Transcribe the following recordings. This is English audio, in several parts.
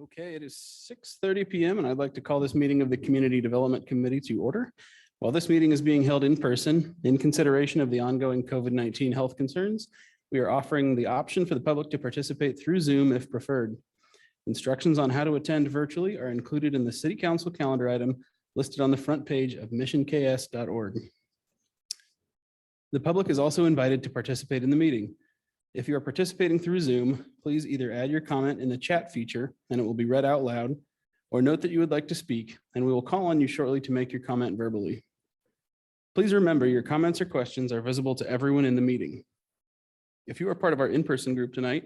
Okay, it is 6:30 p.m. and I'd like to call this meeting of the Community Development Committee to order. While this meeting is being held in person, in consideration of the ongoing COVID-19 health concerns, we are offering the option for the public to participate through Zoom if preferred. Instructions on how to attend virtually are included in the City Council calendar item listed on the front page of missionks.org. The public is also invited to participate in the meeting. If you are participating through Zoom, please either add your comment in the chat feature and it will be read out loud, or note that you would like to speak and we will call on you shortly to make your comment verbally. Please remember your comments or questions are visible to everyone in the meeting. If you are part of our in-person group tonight,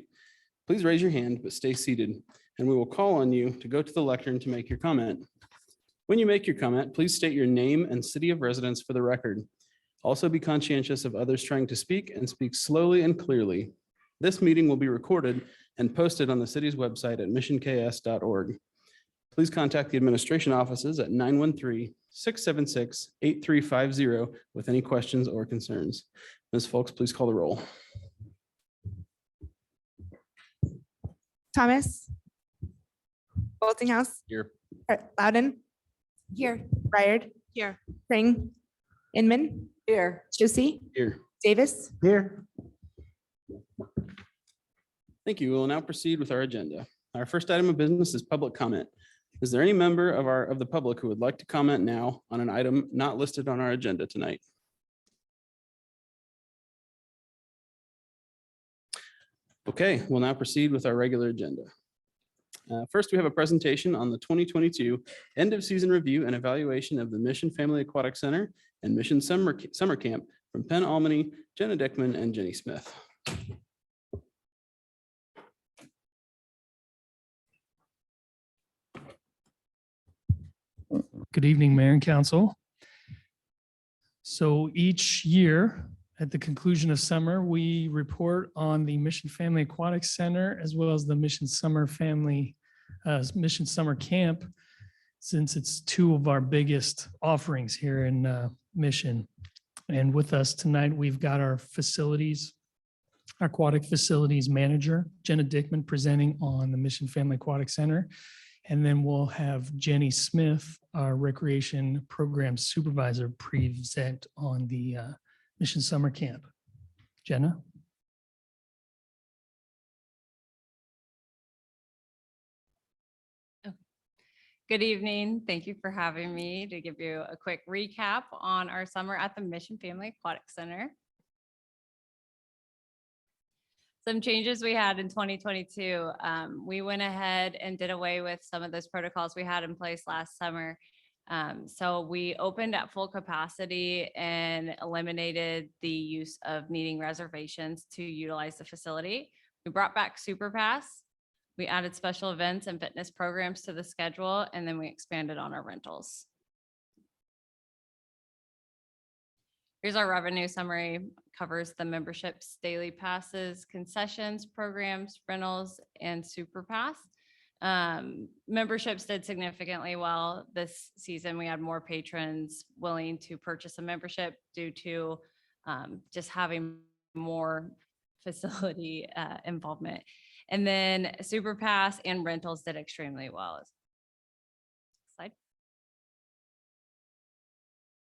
please raise your hand but stay seated and we will call on you to go to the lectern to make your comment. When you make your comment, please state your name and city of residence for the record. Also be conscientious of others trying to speak and speak slowly and clearly. This meeting will be recorded and posted on the city's website at missionks.org. Please contact the administration offices at 913-676-8350 with any questions or concerns. Ms. Folks, please call the roll. Thomas. Boltinghouse. Here. Loudon. Here. Ryard. Here. Pring. Inman. Here. Juicy. Here. Davis. Here. Thank you. We will now proceed with our agenda. Our first item of business is public comment. Is there any member of the public who would like to comment now on an item not listed on our agenda tonight? Okay, we'll now proceed with our regular agenda. First, we have a presentation on the 2022 end of season review and evaluation of the Mission Family Aquatic Center and Mission Summer Camp from Penn, Almoney, Jenna, Dickman, and Jenny Smith. Good evening, Mayor and Council. So each year at the conclusion of summer, we report on the Mission Family Aquatic Center as well as the Mission Summer Camp, since it's two of our biggest offerings here in Mission. And with us tonight, we've got our aquatic facilities manager, Jenna Dickman, presenting on the Mission Family Aquatic Center. And then we'll have Jenny Smith, our recreation program supervisor, present on the Mission Summer Camp. Jenna? Good evening. Thank you for having me to give you a quick recap on our summer at the Mission Family Aquatic Center. Some changes we had in 2022. We went ahead and did away with some of those protocols we had in place last summer. So we opened at full capacity and eliminated the use of needing reservations to utilize the facility. We brought back Super Pass. We added special events and fitness programs to the schedule, and then we expanded on our rentals. Here's our revenue summary. Covers the memberships, daily passes, concessions, programs, rentals, and Super Pass. Memberships did significantly well this season. We had more patrons willing to purchase a membership due to just having more facility involvement. And then Super Pass and rentals did extremely well. Slide.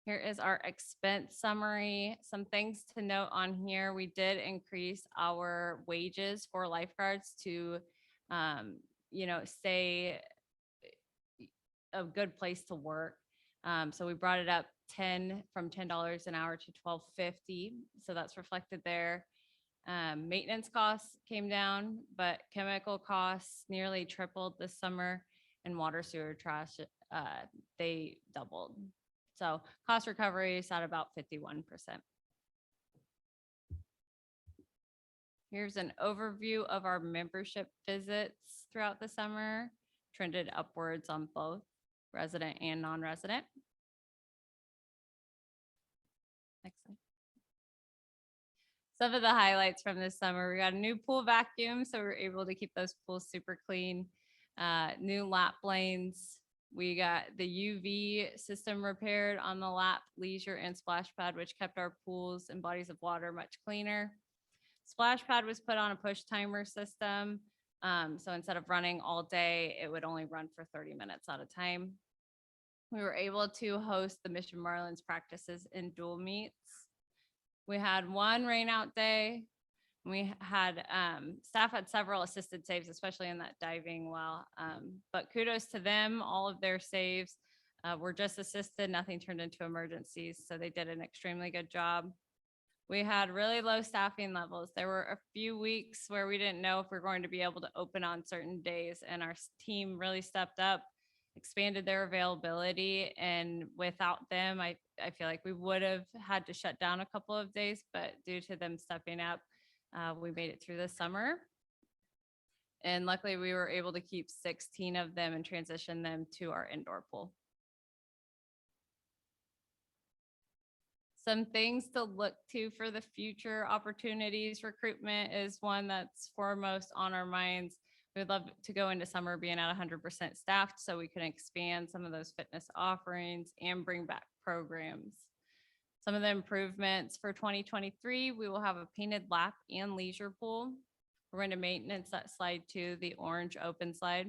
Here is our expense summary. Some things to note on here. We did increase our wages for lifeguards to, stay a good place to work. So we brought it up from $10 an hour to $12.50. So that's reflected there. Maintenance costs came down, but chemical costs nearly tripled this summer, and water, sewer, trash, they doubled. So cost recovery is at about 51%. Here's an overview of our membership visits throughout the summer, trended upwards on both resident and non-resident. Next slide. Some of the highlights from this summer, we got a new pool vacuum, so we were able to keep those pools super clean. New lap lanes. We got the UV system repaired on the lap, leisure, and splash pad, which kept our pools and bodies of water much cleaner. Splash pad was put on a push timer system. So instead of running all day, it would only run for 30 minutes at a time. We were able to host the Mission Marlins practices in dual meets. We had one rain out day. We had staff had several assisted saves, especially in that diving well. But kudos to them, all of their saves were just assisted, nothing turned into emergencies. So they did an extremely good job. We had really low staffing levels. There were a few weeks where we didn't know if we were going to be able to open on certain days, and our team really stepped up, expanded their availability. And without them, I feel like we would have had to shut down a couple of days, but due to them stepping up, we made it through the summer. And luckily we were able to keep 16 of them and transition them to our indoor pool. Some things to look to for the future opportunities. Recruitment is one that's foremost on our minds. We'd love to go into summer being at 100% staffed so we can expand some of those fitness offerings and bring back programs. Some of the improvements for 2023, we will have a painted lap and leisure pool. We're going to maintenance that slide to the orange open slide.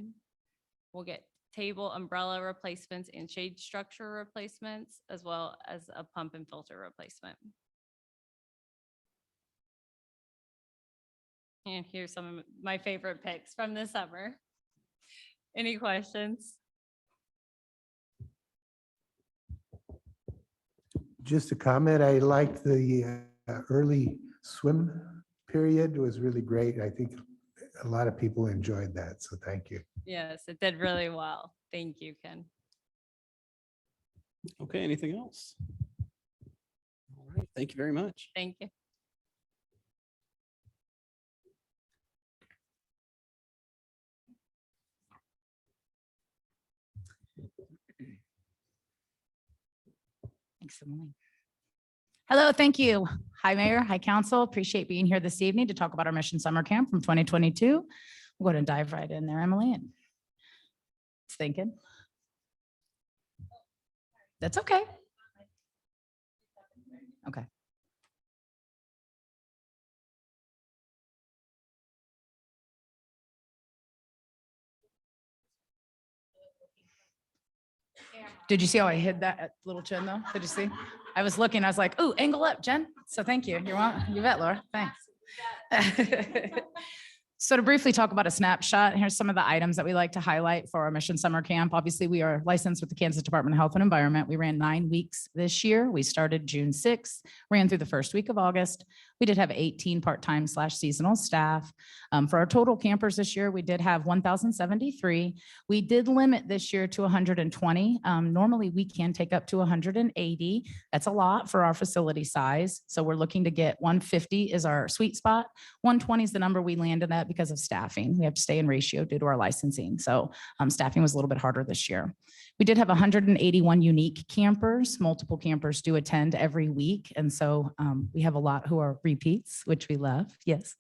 We'll get table umbrella replacements and shade structure replacements, as well as a pump and filter replacement. And here's some of my favorite picks from the summer. Any questions? Just a comment, I liked the early swim period. It was really great. I think a lot of people enjoyed that, so thank you. Yes, it did really well. Thank you, Ken. Okay, anything else? All right, thank you very much. Thank you. Thanks, Emily. Hello, thank you. Hi, Mayor. Hi, Council. Appreciate being here this evening to talk about our Mission Summer Camp from 2022. We're going to dive right in there, Emily. And it's thinking. That's okay. Okay. Did you see how I hid that little chin though? Did you see? I was looking, I was like, ooh, angle up, Jen. So thank you. You're welcome. You bet, Laura. Thanks. So to briefly talk about a snapshot, here's some of the items that we like to highlight for our Mission Summer Camp. Obviously, we are licensed with the Kansas Department of Health and Environment. We ran 9 weeks this year. We started June 6th, ran through the first week of August. We did have 18 part-time / seasonal staff. For our total campers this year, we did have 1,073. We did limit this year to 120. Normally, we can take up to 180. That's a lot for our facility size. So we're looking to get 150 is our sweet spot. 120 is the number we landed at because of staffing. We have to stay in ratio due to our licensing. So staffing was a little bit harder this year. We did have 181 unique campers. Multiple campers do attend every week. And so we have a lot who are repeats, which we love. Yes.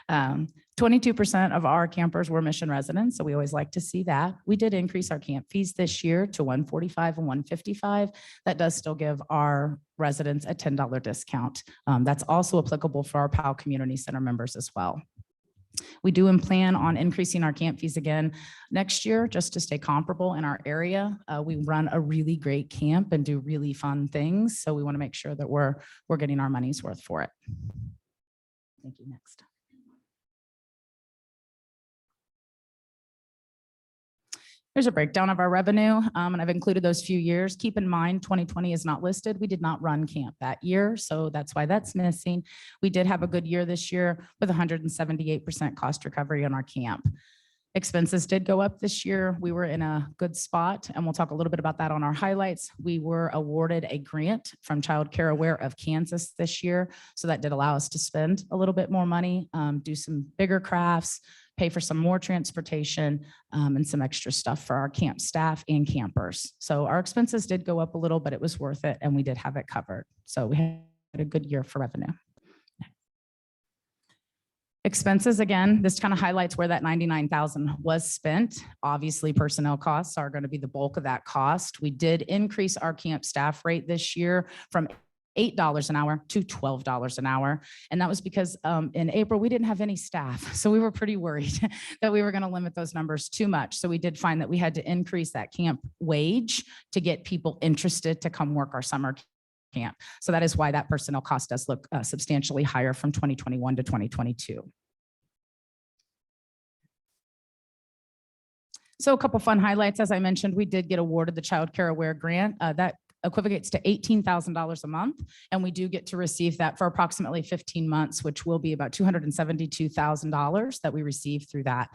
22% of our campers were Mission residents. So we always like to see that. We did increase our camp fees this year to $145 and $155. That does still give our residents a $10 discount. That's also applicable for our POWELL Community Center members as well. We do plan on increasing our camp fees again next year just to stay comparable in our area. We run a really great camp and do really fun things. So we want to make sure that we're getting our money's worth for it. Thank you. Next. Here's a breakdown of our revenue, and I've included those few years. Keep in mind, 2020 is not listed. We did not run camp that year, so that's why that's missing. We did have a good year this year with 178% cost recovery on our camp. Expenses did go up this year. We were in a good spot, and we'll talk a little bit about that on our highlights. We were awarded a grant from Child Care Aware of Kansas this year, so that did allow us to spend a little bit more money, do some bigger crafts, pay for some more transportation, and some extra stuff for our camp staff and campers. So our expenses did go up a little, but it was worth it, and we did have it covered. So we had a good year for revenue. Expenses, again, this kind of highlights where that $99,000 was spent. Obviously, personnel costs are going to be the bulk of that cost. We did increase our camp staff rate this year from $8 an hour to $12 an hour. And that was because in April, we didn't have any staff. So we were pretty worried that we were going to limit those numbers too much. So we did find that we had to increase that camp wage to get people interested to come work our summer camp. So that is why that personnel cost does look substantially higher from 2021 to 2022. So a couple fun highlights. As I mentioned, we did get awarded the Child Care Aware Grant. That equivocates to $18,000 a month. And we do get to receive that for approximately 15 months, which will be about $272,000 that we receive through that.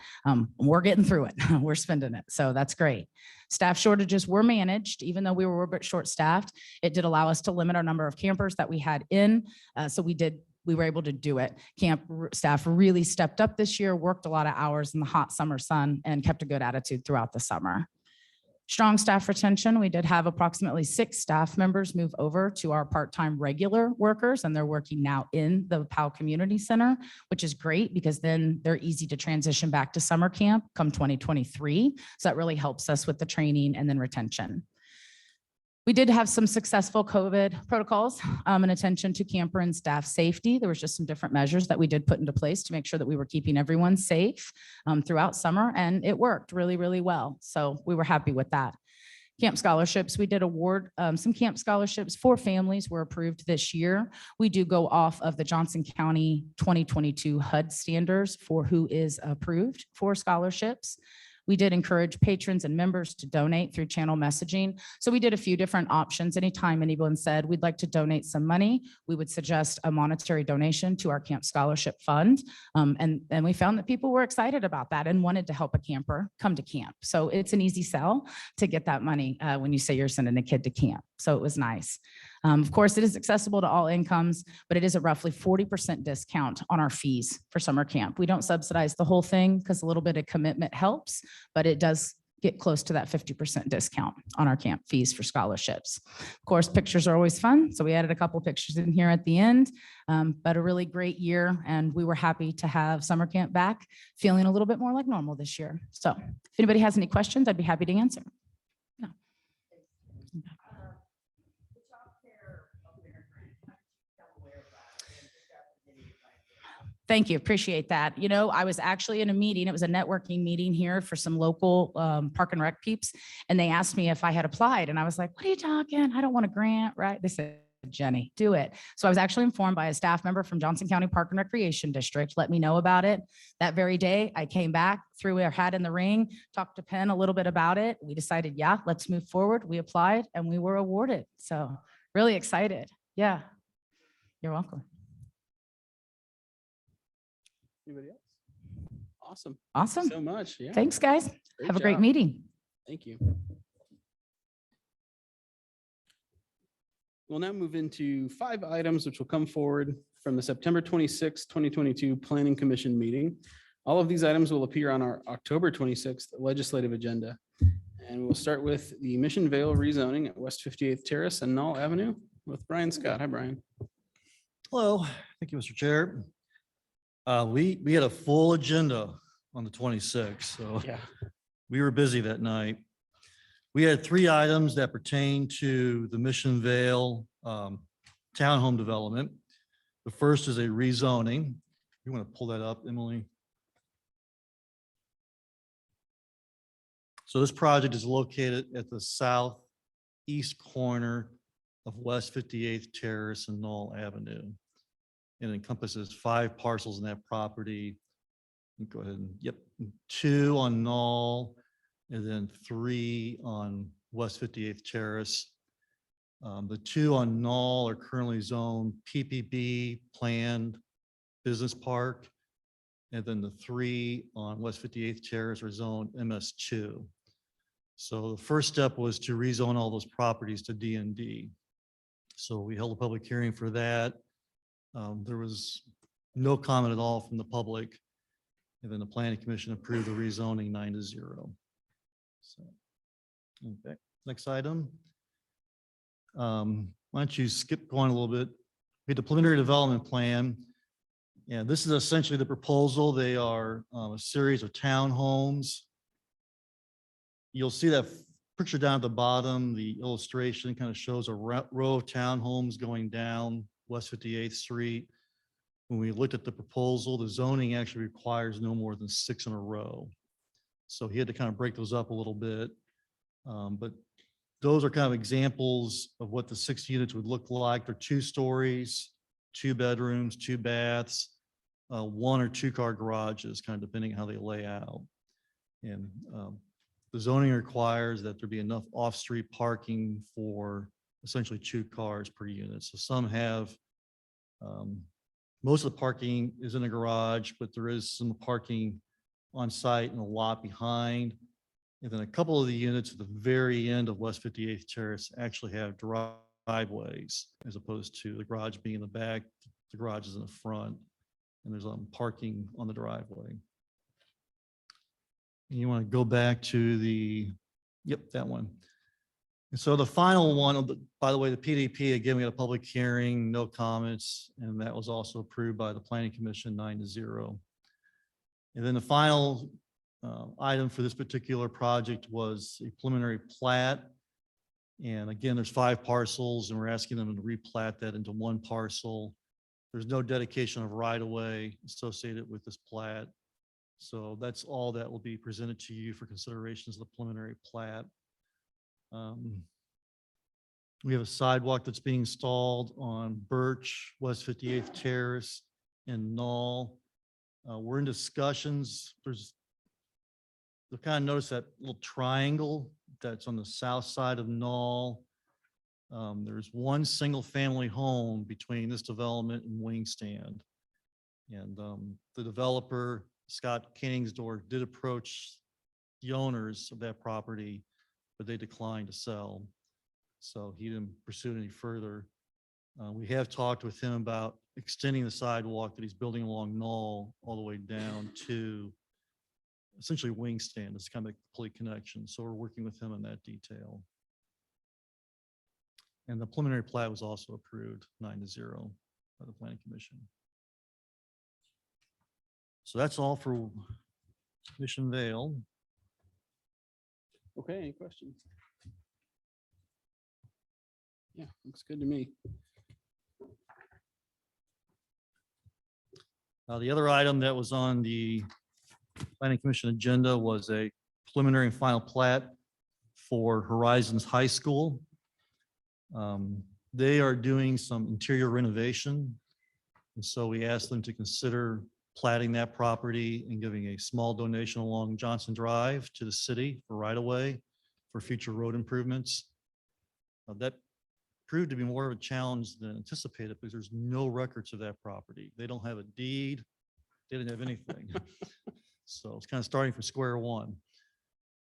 We're getting through it. We're spending it. So that's great. Staff shortages were managed, even though we were a bit short-staffed. It did allow us to limit our number of campers that we had in. So we were able to do it. Camp staff really stepped up this year, worked a lot of hours in the hot summer sun, and kept a good attitude throughout the summer. Strong staff retention. We did have approximately 6 staff members move over to our part-time regular workers, and they're working now in the POWELL Community Center, which is great because then they're easy to transition back to summer camp come 2023. So that really helps us with the training and then retention. We did have some successful COVID protocols and attention to camper and staff safety. There was just some different measures that we did put into place to make sure that we were keeping everyone safe throughout summer, and it worked really, really well. So we were happy with that. Camp scholarships, we did award some camp scholarships. 4 families were approved this year. We do go off of the Johnson County 2022 HUD standards for who is approved for scholarships. We did encourage patrons and members to donate through channel messaging. So we did a few different options. Anytime anyone said, we'd like to donate some money, we would suggest a monetary donation to our camp scholarship fund. And we found that people were excited about that and wanted to help a camper come to camp. So it's an easy sell to get that money when you say you're sending a kid to camp. So it was nice. Of course, it is accessible to all incomes, but it is a roughly 40% discount on our fees for summer camp. We don't subsidize the whole thing because a little bit of commitment helps, but it does get close to that 50% discount on our camp fees for scholarships. Of course, pictures are always fun. So we added a couple pictures in here at the end, but a really great year. And we were happy to have summer camp back, feeling a little bit more like normal this year. So if anybody has any questions, I'd be happy to answer. No. Thank you. Appreciate that. You know, I was actually in a meeting. It was a networking meeting here for some local park and rec peeps. And they asked me if I had applied. And I was like, what are you talking? I don't want a grant, right? They said, Jenny, do it. So I was actually informed by a staff member from Johnson County Park and Recreation District, let me know about it. That very day, I came back, threw our hat in the ring, talked to Penn a little bit about it. We decided, yeah, let's move forward. We applied and we were awarded. So really excited. Yeah, you're welcome. Anybody else? Awesome. Awesome. So much. Yeah. Thanks, guys. Have a great job. meeting. Thank you. We'll now move into 5 items which will come forward from the September 26, 2022 Planning Commission meeting. All of these items will appear on our October 26th legislative agenda. And we'll start with the Mission Vale rezoning at West 58th Terrace and Nall Avenue with Brian Scott. Hi, Brian. Hello, thank you, Mr. Chair. We had a full agenda on the 26th, so Yeah. we were busy that night. We had 3 items that pertain to the Mission Vale townhome development. The first is a rezoning. You want to pull that up, Emily? So this project is located at the southeast corner of West 58th Terrace and Nall Avenue. And encompasses 5 parcels in that property. Go ahead and, yep, 2 on Nall, and then 3 on West 58th Terrace. The 2 on Nall are currently zoned PPB planned business park. And then the 3 on West 58th Terrace are zoned MS2. So the first step was to rezone all those properties to D&D. So we held a public hearing for that. There was no comment at all from the public. And then the planning commission approved the rezoning 9-0. So, okay, next item. Why don't you skip going a little bit? We had the preliminary development plan. And this is essentially the proposal. They are a series of townhomes. You'll see that picture down at the bottom, the illustration kind of shows a row of townhomes going down West 58th Street. When we looked at the proposal, the zoning actually requires no more than 6 in a row. So he had to kind of break those up a little bit. But those are kind of examples of what the 6 units would look like. They're 2 stories, 2 bedrooms, 2 baths, 1 or 2 car garages, kind of depending how they lay out. And the zoning requires that there be enough off-street parking for essentially 2 cars per unit. So some have, most of the parking is in a garage, but there is some parking on site in a lot behind. And then a couple of the units at the very end of West 58th Terrace actually have driveways as opposed to the garage being in the back, the garage is in the front, and there's parking on the driveway. And you want to go back to the, yep, that one. And so the final one, by the way, the PDP, again, we had a public hearing, no comments, and that was also approved by the Planning Commission 9-0. And then the final item for this particular project was a preliminary plat. And again, there's 5 parcels, and we're asking them to replat that into 1 parcel. There's no dedication of right-of-way associated with this plat. So that's all that will be presented to you for considerations of the preliminary plat. We have a sidewalk that's being installed on Birch, West 58th Terrace, and Nall. We're in discussions. You'll kind of notice that little triangle that's on the south side of Nall. There's 1 single family home between this development and Wingstand. And the developer, Scott Koenigsdorf, did approach the owners of that property, but they declined to sell. So he didn't pursue it any further. We have talked with him about extending the sidewalk that he's building along Nall all the way down to essentially Wingstand. It's kind of a complete connection. So we're working with him on that detail. And the preliminary plat was also approved 9-0 by the Planning Commission. So that's all for Mission Vale. Okay, any questions? Yeah, looks good to me. The other item that was on the Planning Commission agenda was a preliminary and final plat for Horizons High School. They are doing some interior renovation. And so we asked them to consider platting that property and giving a small donation along Johnson Drive to the city for right-of-way for future road improvements. That proved to be more of a challenge than anticipated because there's no records of that property. They don't have a deed. They didn't have anything. So it's kind of starting from square one.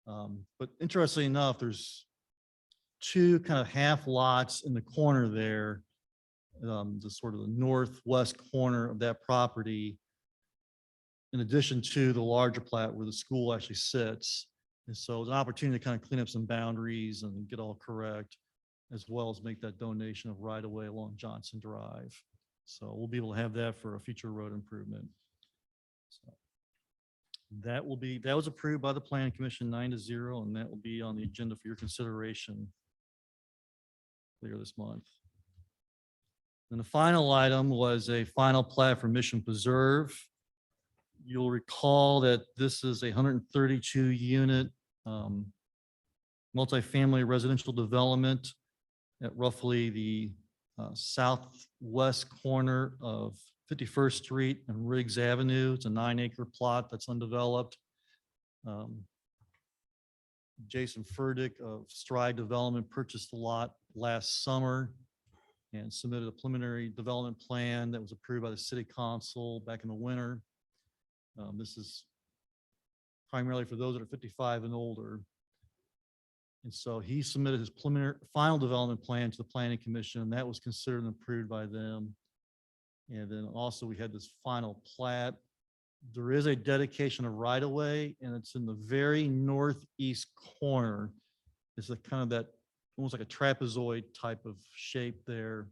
But interestingly enough, there's 2 kind of half lots in the corner there, the sort of the northwest corner of that property, in addition to the larger plat where the school actually sits. And so it's an opportunity to kind of clean up some boundaries and get all correct, as well as make that donation of right-of-way along Johnson Drive. So we'll be able to have that for a future road improvement. So that was approved by the Planning Commission 9-0, and that will be on the agenda for your consideration later this month. And the final item was a final plat for Mission Preserve. You'll recall that this is a 132 unit multifamily residential development at roughly the southwest corner of 51st Street and Riggs Avenue. It's a 9-acre plot that's undeveloped. Jason Furtick of Stride Development purchased the lot last summer and submitted a preliminary development plan that was approved by the city council back in the winter. This is primarily for those that are 55 and older. And so he submitted his preliminary final development plan to the Planning Commission, and that was considered and approved by them. And then also we had this final plat. There is a dedication of right-of-way, and it's in the very northeast corner. It's a kind of that, almost like a trapezoid type of shape there.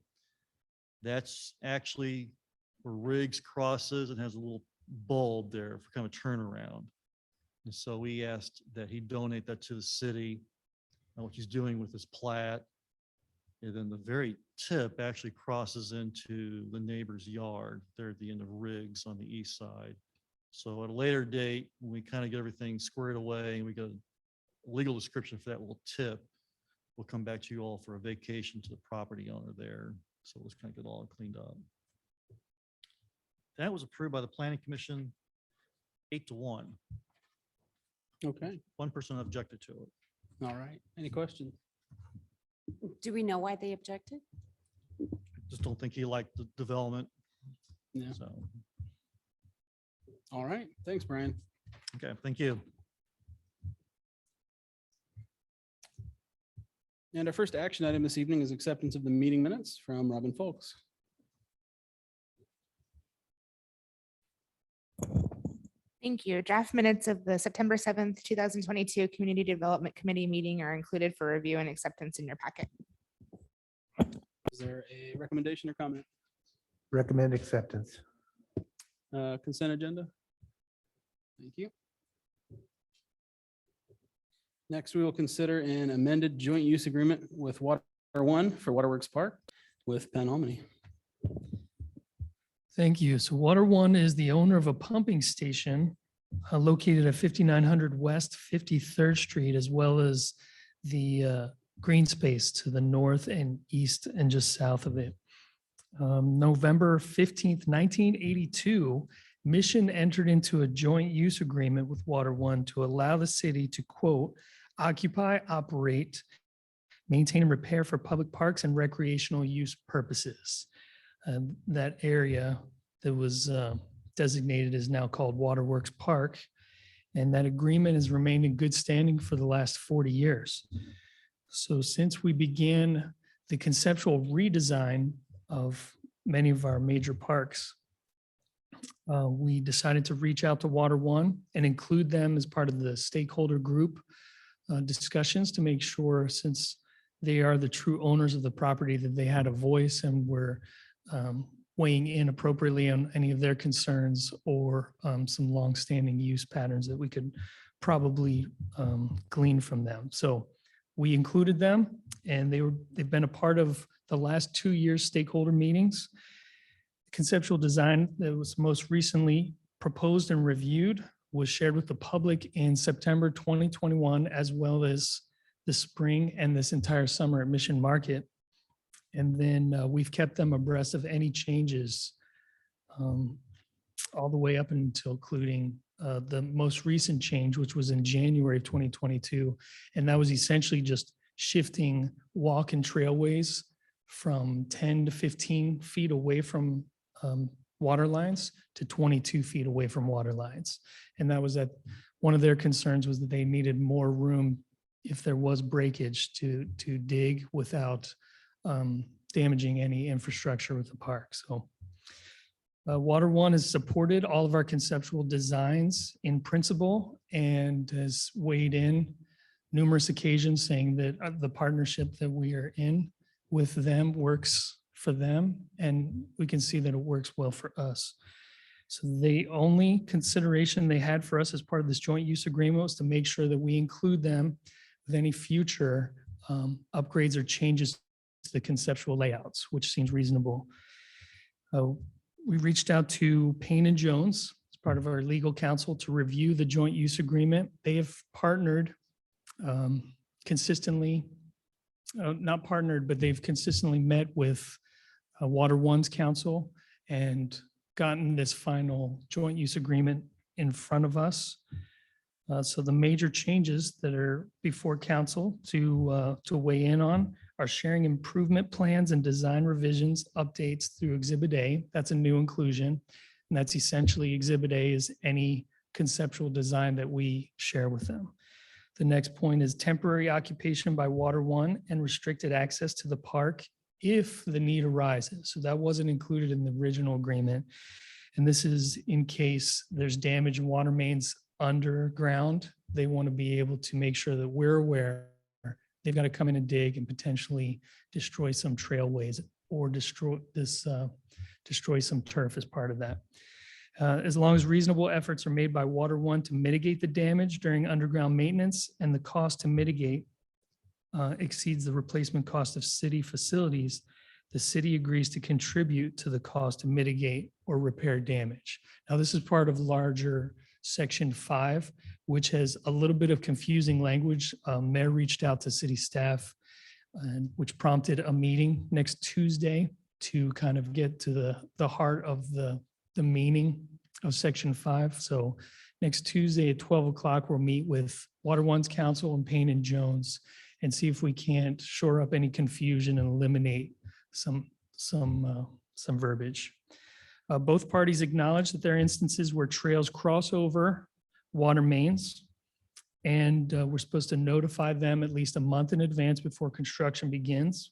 That's actually where Riggs crosses and has a little bulb there for kind of a turnaround. And so we asked that he donate that to the city. what he's doing with his plat. And then the very tip actually crosses into the neighbor's yard there at the end of Riggs on the east side. So at a later date, when we kind of get everything squared away and we get a legal description for that little tip, we'll come back to you all for a vacation to the property owner there. So let's kind of get all cleaned up. That was approved by the Planning Commission 8-1. Okay, One person objected to it. all right. Any questions? Do we know why they objected? Just don't think he liked the development. Yeah. So, All right, thanks, Brian. okay, thank you. And our first action item this evening is acceptance of the meeting minutes from Robin Folks. Thank you. Draft minutes of the September 7th, 2022 Community Development Committee meeting are included for review and acceptance in your packet. Is there a recommendation or comment? Recommend acceptance. Consent agenda? Thank you. Next, we will consider an amended joint use agreement with Water One for Waterworks Park with Penn Almoney. Thank you. So Water One is the owner of a pumping station located at 5900 West 53rd Street, as well as the green space to the north and east and just south of it. November 15th, 1982, Mission entered into a joint use agreement with Water One to allow the city to, quote, occupy, operate, maintain and repair for public parks and recreational use purposes. That area that was designated is now called Waterworks Park. And that agreement has remained in good standing for the last 40 years. So since we began the conceptual redesign of many of our major parks, we decided to reach out to Water One and include them as part of the stakeholder group discussions to make sure, since they are the true owners of the property, that they had a voice and were weighing in appropriately on any of their concerns or some longstanding use patterns that we could probably glean from them. So we included them, and they've been a part of the last 2 years stakeholder meetings. Conceptual design that was most recently proposed and reviewed was shared with the public in September 2021, as well as the spring and this entire summer at Mission Market. And then we've kept them abreast of any changes all the way up until including the most recent change, which was in January of 2022. And that was essentially just shifting walk and trailways from 10 to 15 feet away from water lines to 22 feet away from water lines. And that was that one of their concerns was that they needed more room if there was breakage to dig without damaging any infrastructure with the park. So Water One has supported all of our conceptual designs in principle and has weighed in numerous occasions saying that the partnership that we are in with them works for them, and we can see that it works well for us. So the only consideration they had for us as part of this joint use agreement was to make sure that we include them with any future upgrades or changes to the conceptual layouts, which seems reasonable. We reached out to Payne and Jones as part of our legal counsel to review the joint use agreement. They have partnered consistently, not partnered, but they've consistently met with Water One's counsel and gotten this final joint use agreement in front of us. So the major changes that are before council to weigh in on are sharing improvement plans and design revisions, updates through Exhibit A. That's a new inclusion. And that's essentially Exhibit A is any conceptual design that we share with them. The next point is temporary occupation by Water One and restricted access to the park if the need arises. So that wasn't included in the original agreement. And this is in case there's damage in water mains underground. They want to be able to make sure that we're aware they've got to come in and dig and potentially destroy some trailways or destroy some turf as part of that. As long as reasonable efforts are made by Water One to mitigate the damage during underground maintenance and the cost to mitigate exceeds the replacement cost of city facilities, the city agrees to contribute to the cost to mitigate or repair damage. Now, this is part of larger Section 5, which has a little bit of confusing language. Mayor reached out to city staff, and which prompted a meeting next Tuesday to kind of get to the heart of the meaning of Section 5. So next Tuesday at 12 o'clock, we'll meet with Water One's counsel and Payne and Jones and see if we can't shore up any confusion and eliminate some verbiage. Both parties acknowledge that there are instances where trails cross over water mains, and we're supposed to notify them at least a month in advance before construction begins.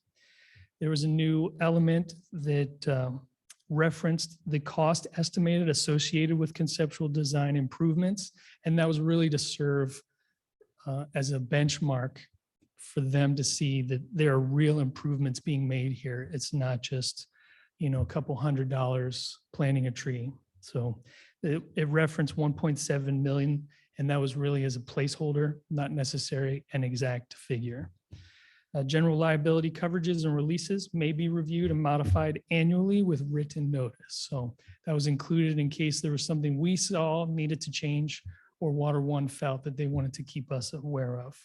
There was a new element that referenced the cost estimated associated with conceptual design improvements, and that was really to serve as a benchmark for them to see that there are real improvements being made here. It's not just, a couple $100 planting a tree. So it referenced 1.7 million, and that was really as a placeholder, not necessarily an exact figure. General liability coverages and releases may be reviewed and modified annually with written notice. So that was included in case there was something we saw needed to change or Water One felt that they wanted to keep us aware of.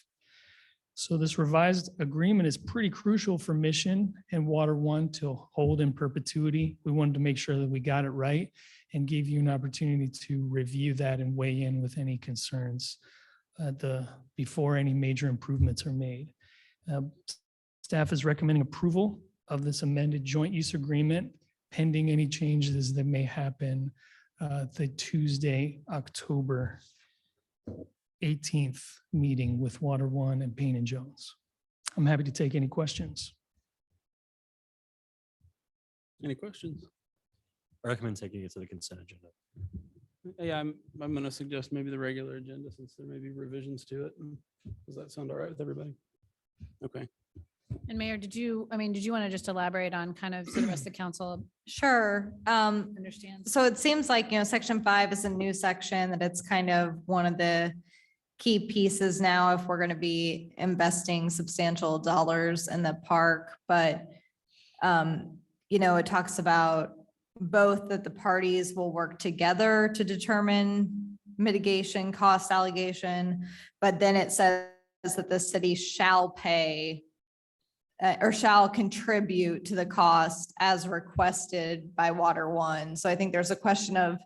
So this revised agreement is pretty crucial for Mission and Water One to hold in perpetuity. We wanted to make sure that we got it right and gave you an opportunity to review that and weigh in with any concerns before any major improvements are made. Staff is recommending approval of this amended joint use agreement pending any changes that may happen the Tuesday, October 18th meeting with Water One and Payne and Jones. I'm happy to take any questions. Any questions? I recommend taking it to the consent agenda. Yeah, I'm going to suggest maybe the regular agenda since there may be revisions to it. Does that sound all right with everybody? Okay. And Mayor, did you want to just elaborate on kind of so the rest of the council Sure. understands? So it seems like, Section 5 is a new section, that it's kind of one of the key pieces now if we're going to be investing substantial dollars in the park. But, it talks about both that the parties will work together to determine mitigation cost allegation, but then it says that the city shall pay or shall contribute to the cost as requested by Water One. So I think there's a question of,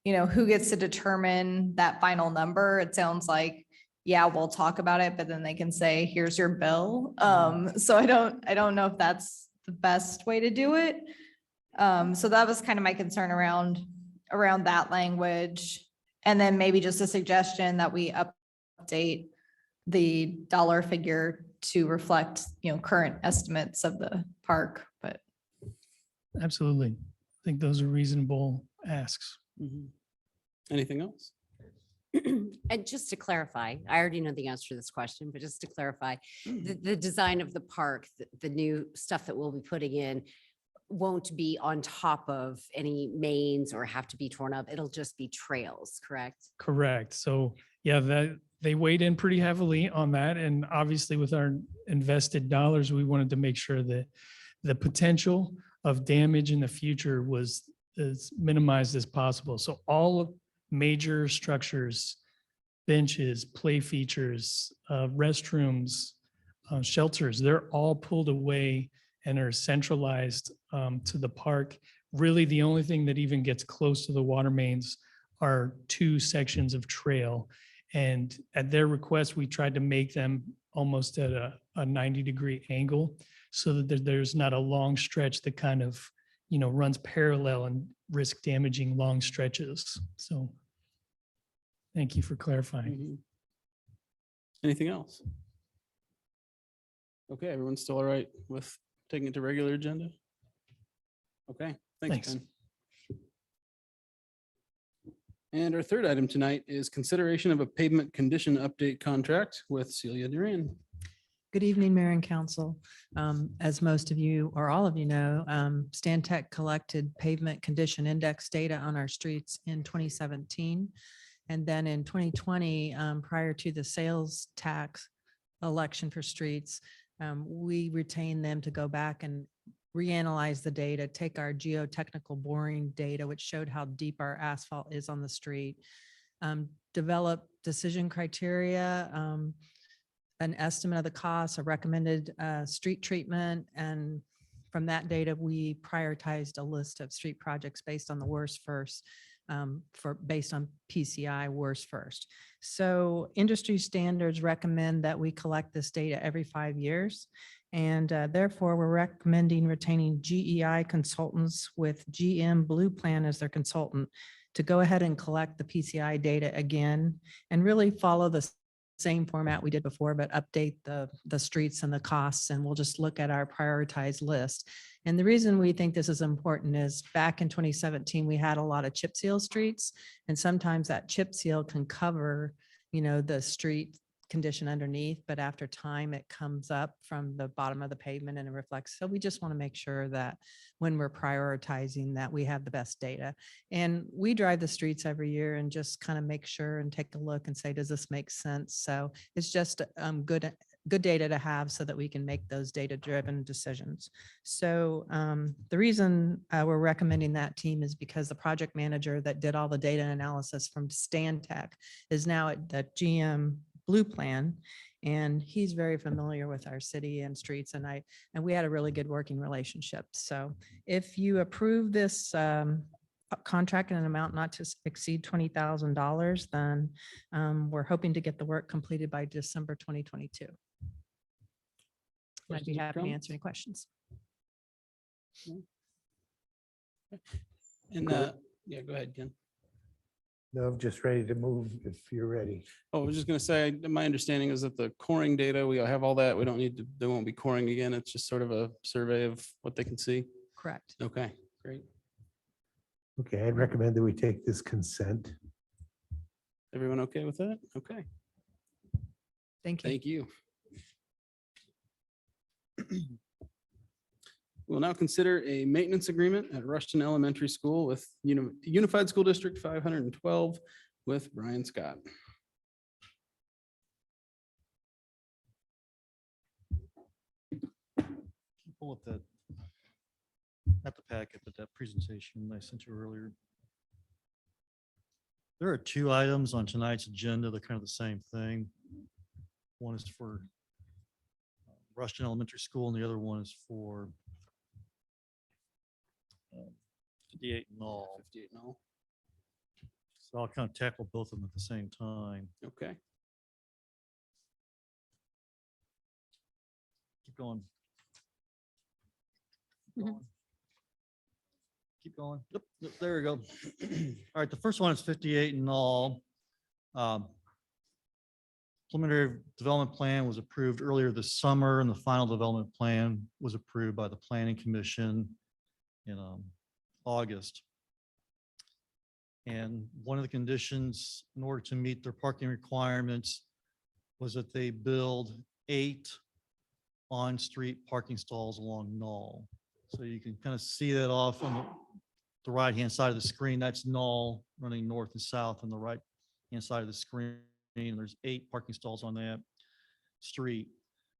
who gets to determine that final number. It sounds like, yeah, we'll talk about it, but then they can say, here's your bill. So I don't know if that's the best way to do it. So that was kind of my concern around that language. And then maybe just a suggestion that we update the dollar figure to reflect, current estimates of the park, but. Absolutely. I think those are reasonable asks. Mhm. Anything else? And just to clarify, I already know the answer to this question, but just to clarify, the design of the park, the new stuff that we'll be putting in won't be on top of any mains or have to be torn up. It'll just be trails, correct? Correct. So yeah, they weighed in pretty heavily on that. And obviously with our invested dollars, we wanted to make sure that the potential of damage in the future was as minimized as possible. So all major structures, benches, play features, restrooms, shelters, they're all pulled away and are centralized to the park. Really, the only thing that even gets close to the water mains are 2 sections of trail. And at their request, we tried to make them almost at a 90-degree angle so that there's not a long stretch that kind of, runs parallel and risk damaging long stretches. So thank you for clarifying. Mhm. Anything else? Okay, everyone's still all right with taking it to regular agenda? Okay, thanks, Thanks. Ben. And our third item tonight is consideration of a pavement condition update contract with Celia Duran. Good evening, Mayor and Council. As most of you or all of you know, Stantec collected pavement condition index data on our streets in 2017. And then in 2020, prior to the sales tax election for streets. We retain them to go back and reanalyze the data, take our geotechnical boring data, which showed how deep our asphalt is on the street, develop decision criteria, an estimate of the cost, a recommended street treatment, and from that data, we prioritized a list of street projects based on the worst first, based on PCI worst first. So industry standards recommend that we collect this data every 5 years. And therefore, we're recommending retaining GEI consultants with GM Blue Plan as their consultant to go ahead and collect the PCI data again and really follow the same format we did before, but update the streets and the costs, and we'll just look at our prioritized list. And the reason we think this is important is back in 2017, we had a lot of chip seal streets, and sometimes that chip seal can cover, the street condition underneath, but after time it comes up from the bottom of the pavement and it reflects. So we just want to make sure that when we're prioritizing that we have the best data. And we drive the streets every year and just kind of make sure and take a look and say, does this make sense? So it's just good data to have so that we can make those data-driven decisions. So the reason we're recommending that team is because the project manager that did all the data analysis from Stantec is now at the GM Blue Plan, and he's very familiar with our city and streets, and we had a really good working relationship. So if you approve this contract in an amount not to exceed $20,000, then we're hoping to get the work completed by December 2022. I'd be Questions or happy to comments? answer any questions. And yeah, go ahead, Ken. No, I'm just ready to move if you're ready. Oh, I was just gonna say, my understanding is that the coring data, we have all that. We don't need to, they won't be coring again. It's just sort of a survey of what they can see. Correct. Okay, great. Okay, I'd recommend that we take this consent. Everyone okay with that? Okay, Thank you. thank you. We'll now consider a maintenance agreement at Rushton Elementary School with Unified School District 512 with Brian Scott. Pull up that, not the packet, but that presentation I sent you earlier. There are two items on tonight's agenda. They're kind of the same thing. One is for Rushton Elementary School and the other one is for 58 Nall. 58 Nall. So I'll kind of tackle both of them at the same time. Okay. Keep going. Mhm. Keep going. Yep, there we go. All right, the first one is 58 Nall. Preliminary development plan was approved earlier this summer, and the final development plan was approved by the Planning Commission in August. And one of the conditions in order to meet their parking requirements was that they build 8 on-street parking stalls along Nall. So you can kind of see that off on the right-hand side of the screen. That's Nall running north and south on the right-hand side of the screen. And there's 8 parking stalls on that street.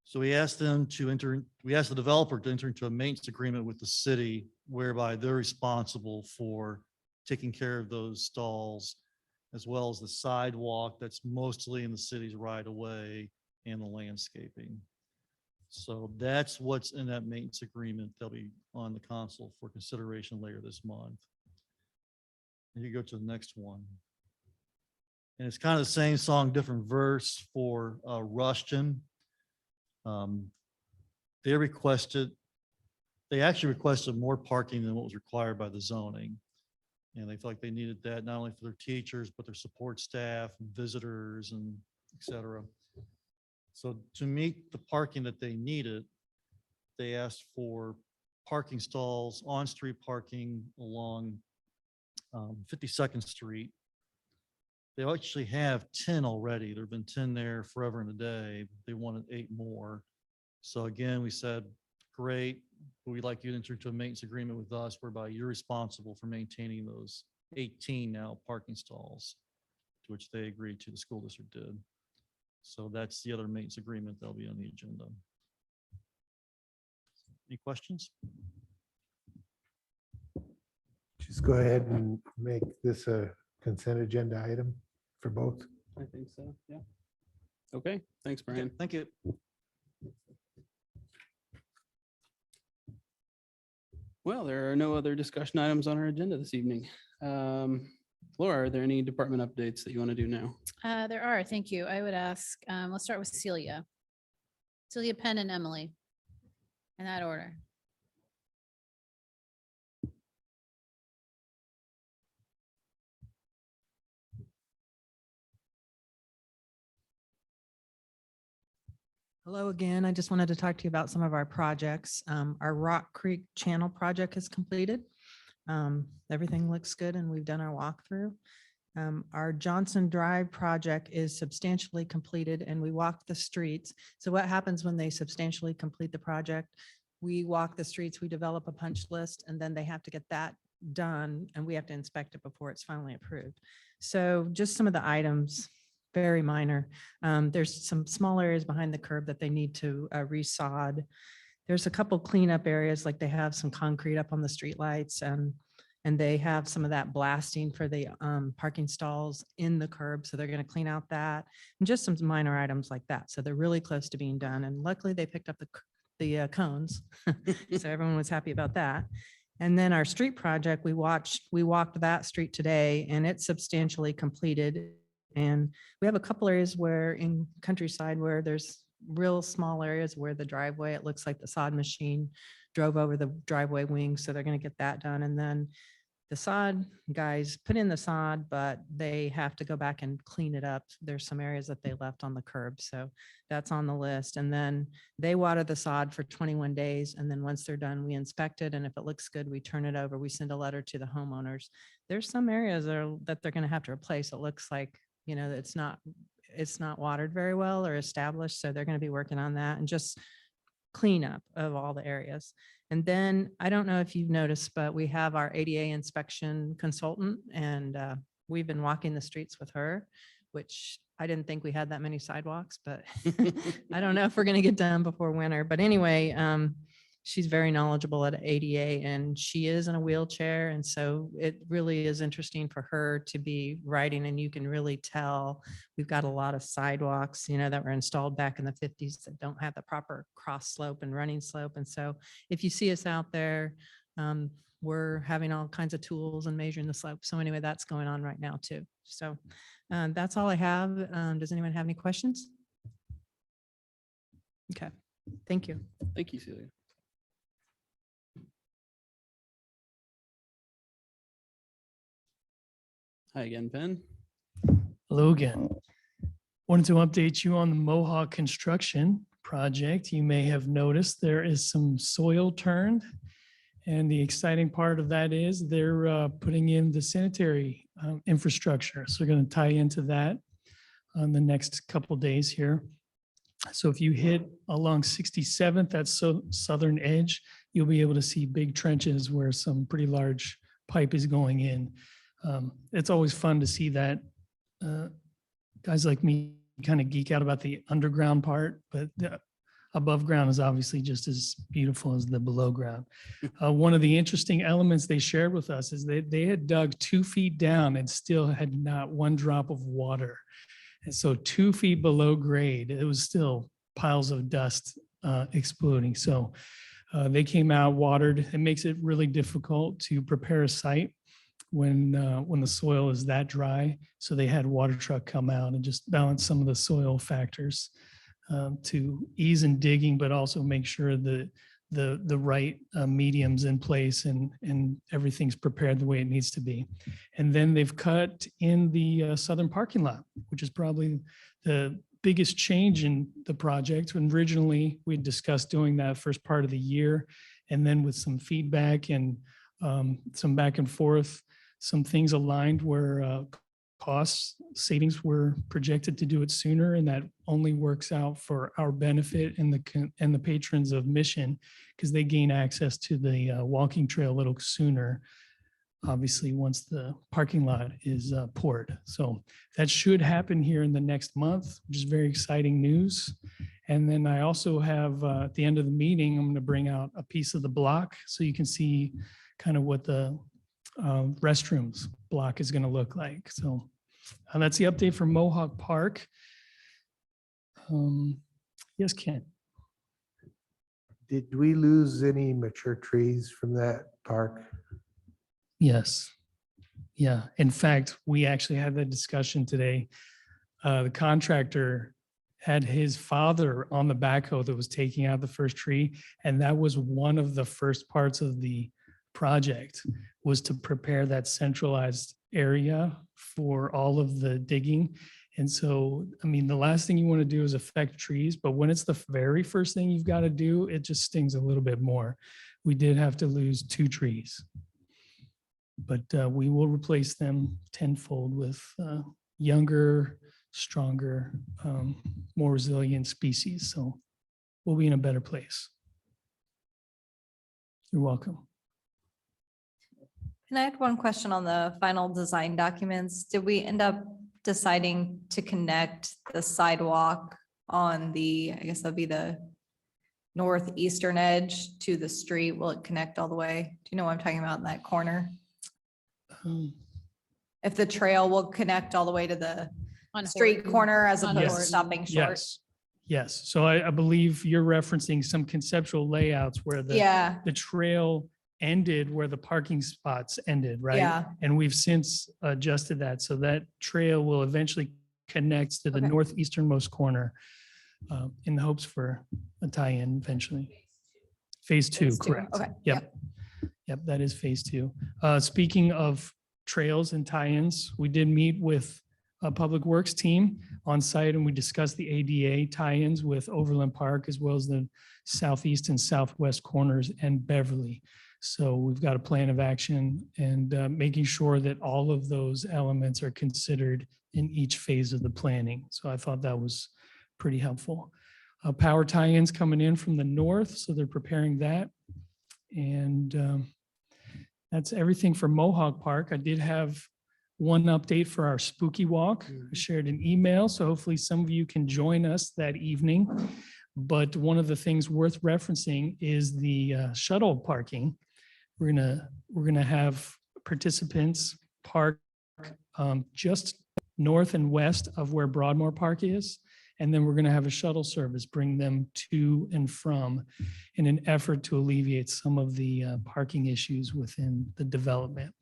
So we asked the developer to enter into a maintenance agreement with the city whereby they're responsible for taking care of those stalls, as well as the sidewalk that's mostly in the city's right of way and the landscaping. So that's what's in that maintenance agreement. They'll be on the console for consideration later this month. And you go to the next one. And it's kind of the same song, different verse for Rushton. They actually requested more parking than what was required by the zoning. And they felt like they needed that not only for their teachers, but their support staff and visitors and et cetera. So to meet the parking that they needed, they asked for parking stalls, on-street parking along 52nd Street. They actually have 10 already. There've been 10 there forever and a day. They wanted 8 more. So again, we said, great, but we'd like you to enter into a maintenance agreement with us whereby you're responsible for maintaining those 18 now parking stalls, to which they agreed to, the school district did. So that's the other maintenance agreement that'll be on the agenda. Any questions? Just go ahead and make this a consent agenda item for both. I think so, yeah. Okay, thanks, Brian. Thank you. Well, there are no other discussion items on our agenda this evening. Laura, are there any department updates that you want to do now? There are, thank you. I would ask, let's start with Celia. Celia, Penn, and Emily. In that order. Hello again. I just wanted to talk to you about some of our projects. Our Rock Creek Channel project is completed. Everything looks good and we've done our walkthrough. Our Johnson Drive project is substantially completed and we walked the streets. So what happens when they substantially complete the project? We walk the streets, we develop a punch list, and then they have to get that done and we have to inspect it before it's finally approved. So just some of the items, very minor. There's some small areas behind the curb that they need to resod. There's a couple cleanup areas, like they have some concrete up on the streetlights and they have some of that blasting for the parking stalls in the curb. So they're going to clean out that and just some minor items like that. So they're really close to being done. And luckily they picked up the cones. So everyone was happy about that. And then our street project, we walked that street today and it's substantially completed. And we have a couple areas where in Countryside where there's real small areas where the driveway, it looks like the sod machine drove over the driveway wing. So they're going to get that done. And then the sod guys put in the sod, but they have to go back and clean it up. There's some areas that they left on the curb. So that's on the list. And then they water the sod for 21 days. And then once they're done, we inspect it. And if it looks good, we turn it over. We send a letter to the homeowners. There's some areas that they're going to have to replace. It looks like, you know, it's not watered very well or established. So they're going to be working on that and just cleanup of all the areas. And then I don't know if you've noticed, but we have our ADA inspection consultant and we've been walking the streets with her, which I didn't think we had that many sidewalks, but I don't know if we're going to get done before winter. But anyway, she's very knowledgeable at ADA and she is in a wheelchair. And so it really is interesting for her to be riding and you can really tell we've got a lot of sidewalks, you know, that were installed back in the 50s that don't have the proper cross slope and running slope. And so if you see us out there, we're having all kinds of tools and measuring the slope. So anyway, that's going on right now too. So that's all I have. Does anyone have any questions? Okay, thank you. Thank you, Celia. Hi again, Ben. Hello again. Wanted to update you on the Mohawk construction project. You may have noticed there is some soil turned. And the exciting part of that is they're putting in the sanitary infrastructure. So they're going to tie into that on the next couple of days here. So if you hit along 67th, that southern edge, you'll be able to see big trenches where some pretty large pipe is going in. It's always fun to see that. Guys like me kind of geek out about the underground part, but the above ground is obviously just as beautiful as the below ground. One of the interesting elements they shared with us is that they had dug 2 feet down and still had not one drop of water. And so 2 feet below grade, it was still piles of dust exploding. So they came out, watered. It makes it really difficult to prepare a site when the soil is that dry. So they had water truck come out and just balance some of the soil factors to ease in digging, but also make sure that the right mediums in place and everything's prepared the way it needs to be. And then they've cut in the southern parking lot, which is probably the biggest change in the project. When originally we discussed doing that first part of the year, and then with some feedback and some back and forth, some things aligned where cost savings were projected to do it sooner, and that only works out for our benefit and the patrons of Mission because they gain access to the walking trail a little sooner. obviously, once the parking lot is poured. So that should happen here in the next month, which is very exciting news. And then I also have, at the end of the meeting, I'm going to bring out a piece of the block so you can see kind of what the restrooms block is going to look like. So that's the update for Mohawk Park. Yes, Ken. Did we lose any mature trees from that park? Yes. Yeah. In fact, we actually had that discussion today. The contractor had his father on the backhoe that was taking out the first tree. And that was one of the first parts of the project, was to prepare that centralized area for all of the digging. And so, I mean, the last thing you want to do is affect trees, but when it's the very first thing you've got to do, it just stings a little bit more. We did have to lose 2 trees, but we will replace them tenfold with younger, stronger, more resilient species. So we'll be in a better place. You're welcome. And I had one question on the final design documents. Did we end up deciding to connect the sidewalk on the, I guess that'd be the northeastern edge to the street? Will it connect all the way? Do you know what I'm talking about in that corner? If the trail will connect all the way to the On street Horton. corner as On opposed to Horton. stopping short? Yes. Yes. So I believe you're referencing some conceptual layouts where Yeah, the trail ended where the parking spots ended, right? yeah. And we've since adjusted that. So that trail will eventually connect to the Okay. northeasternmost corner in the hopes for a tie-in eventually. Phase 2, Phase 2, correct. okay, Yep. Yep, that is phase 2. Speaking of trails and tie-ins, we did meet with a Public Works team on site and we discussed the ADA tie-ins with Overland Park as well as the southeast and southwest corners and Beverly. So we've got a plan of action and making sure that all of those elements are considered in each phase of the planning. So I thought that was pretty helpful. Power tie-ins coming in from the north, so they're preparing that. And that's everything for Mohawk Park. I did have one update for our spooky walk. I shared an email, so hopefully some of you can join us that evening. But one of the things worth referencing is the shuttle parking. We're gonna have participants park just north and west of where Broadmoor Park is. And then we're gonna have a shuttle service, bring them to and from in an effort to alleviate some of the parking issues within the development.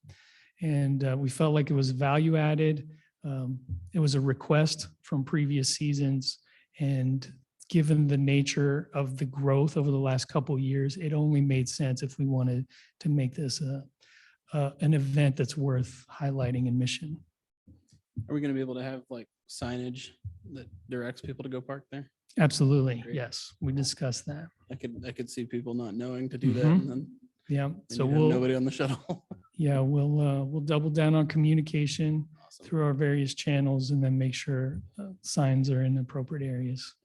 And we felt like it was value added. It was a request from previous seasons. And given the nature of the growth over the last couple of years, it only made sense if we wanted to make this an event that's worth highlighting in Mission. Are we going to be able to have like signage that directs people to go park there? Absolutely. Great. Yes, we discussed that. I could see people not knowing to do that Mhm. and then Yeah. and So you'd have we'll, nobody on the shuttle. yeah, we'll double down on communication Awesome. through our various channels and then make sure signs are in appropriate areas.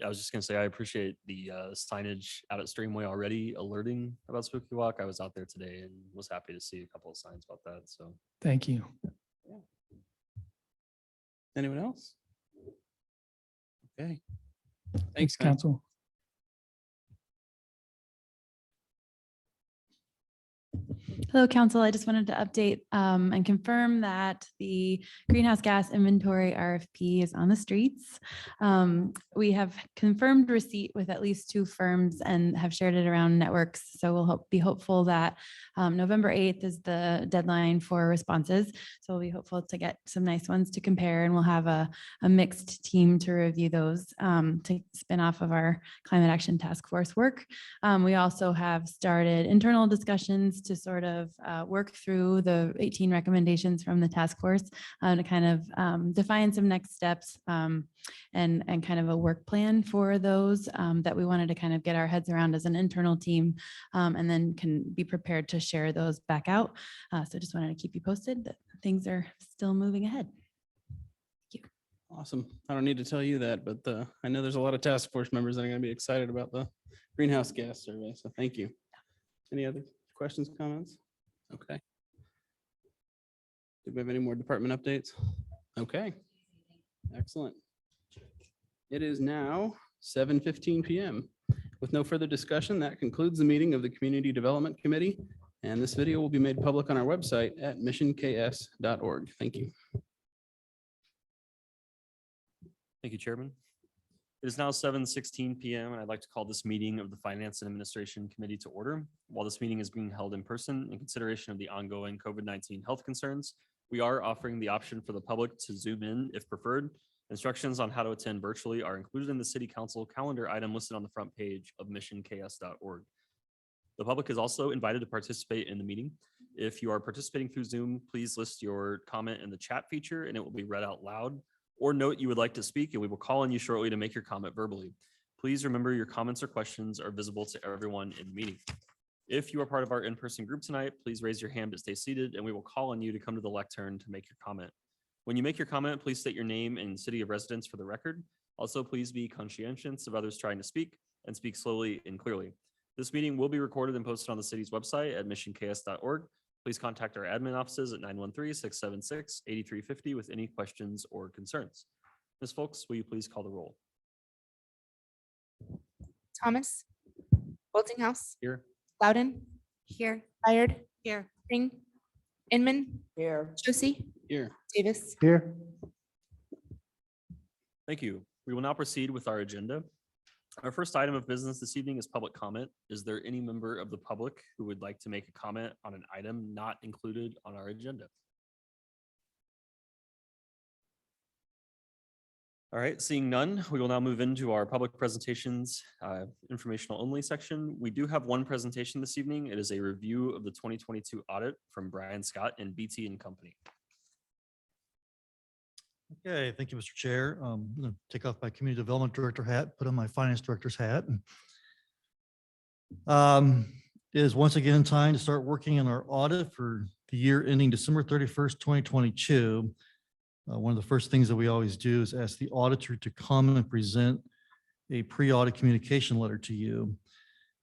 I was just gonna say, I appreciate the signage out at Streamway already alerting about Spooky Walk. I was out there today and was happy to see a couple of signs about that. So Thank you. Anyone else? Okay. Thanks, man. Council. Hello, Council. I just wanted to update and confirm that the greenhouse gas inventory RFP is on the streets. We have confirmed receipt with at least 2 firms and have shared it around networks. So we'll be hopeful that November 8th is the deadline for responses. So we'll be hopeful to get some nice ones to compare, and we'll have a mixed team to review those to spin off of our climate action task force work. We also have started internal discussions to sort of work through the 18 recommendations from the task force to kind of define some next steps and kind of a work plan for those that we wanted to kind of get our heads around as an internal team, and then can be prepared to share those back out. So just wanted to keep you posted that things are still moving ahead. Awesome. I don't need to tell you that, but I know there's a lot of task force members that are going to be excited about the greenhouse gas survey. So thank you. Any other questions, comments? Okay. Do we have any more department updates? Okay. Excellent. It is now 7:15 PM. With no further discussion, that concludes the meeting of the Community Development Committee. And this video will be made public on our website at missionks.org. Thank you. Thank you, Chairman. It is now 7:16 PM, and I'd like to call this meeting of the Finance and Administration Committee to order. While this meeting is being held in person in consideration of the ongoing COVID-19 health concerns, we are offering the option for the public to Zoom in if preferred. Instructions on how to attend virtually are included in the City Council calendar item listed on the front page of missionks.org. The public is also invited to participate in the meeting. If you are participating through Zoom, please list your comment in the chat feature and it will be read out loud, or note you would like to speak and we will call on you shortly to make your comment verbally. Please remember your comments or questions are visible to everyone in the meeting. If you are part of our in-person group tonight, please raise your hand to stay seated and we will call on you to come to the lectern to make your comment. When you make your comment, please state your name and city of residence for the record. Also, please be conscientious of others trying to speak and speak slowly and clearly. This meeting will be recorded and posted on the city's website at missionks.org. Please contact our admin offices at 913-676-8350 with any questions or concerns. Ms. Folks, will you please call the roll? Thomas, Boltinghouse, Here. Loudon, Here. Bayard, Here. Ring, Inman, Here. Josie, Here. Davis. Here. Thank you. We will now proceed with our agenda. Our first item of business this evening is public comment. Is there any member of the public who would like to make a comment on an item not included on our agenda? All right, seeing none, we will now move into our public presentations, informational only section. We do have one presentation this evening. It is a review of the 2022 audit from Brian Scott and BT and Company. Okay, thank you, Mr. Chair. I'm going to take off my Community Development Director hat, put on my Finance Director's hat. It is once again time to start working on our audit for the year ending December 31st, 2022. One of the first things that we always do is ask the auditor to come and present a pre-audit communication letter to you.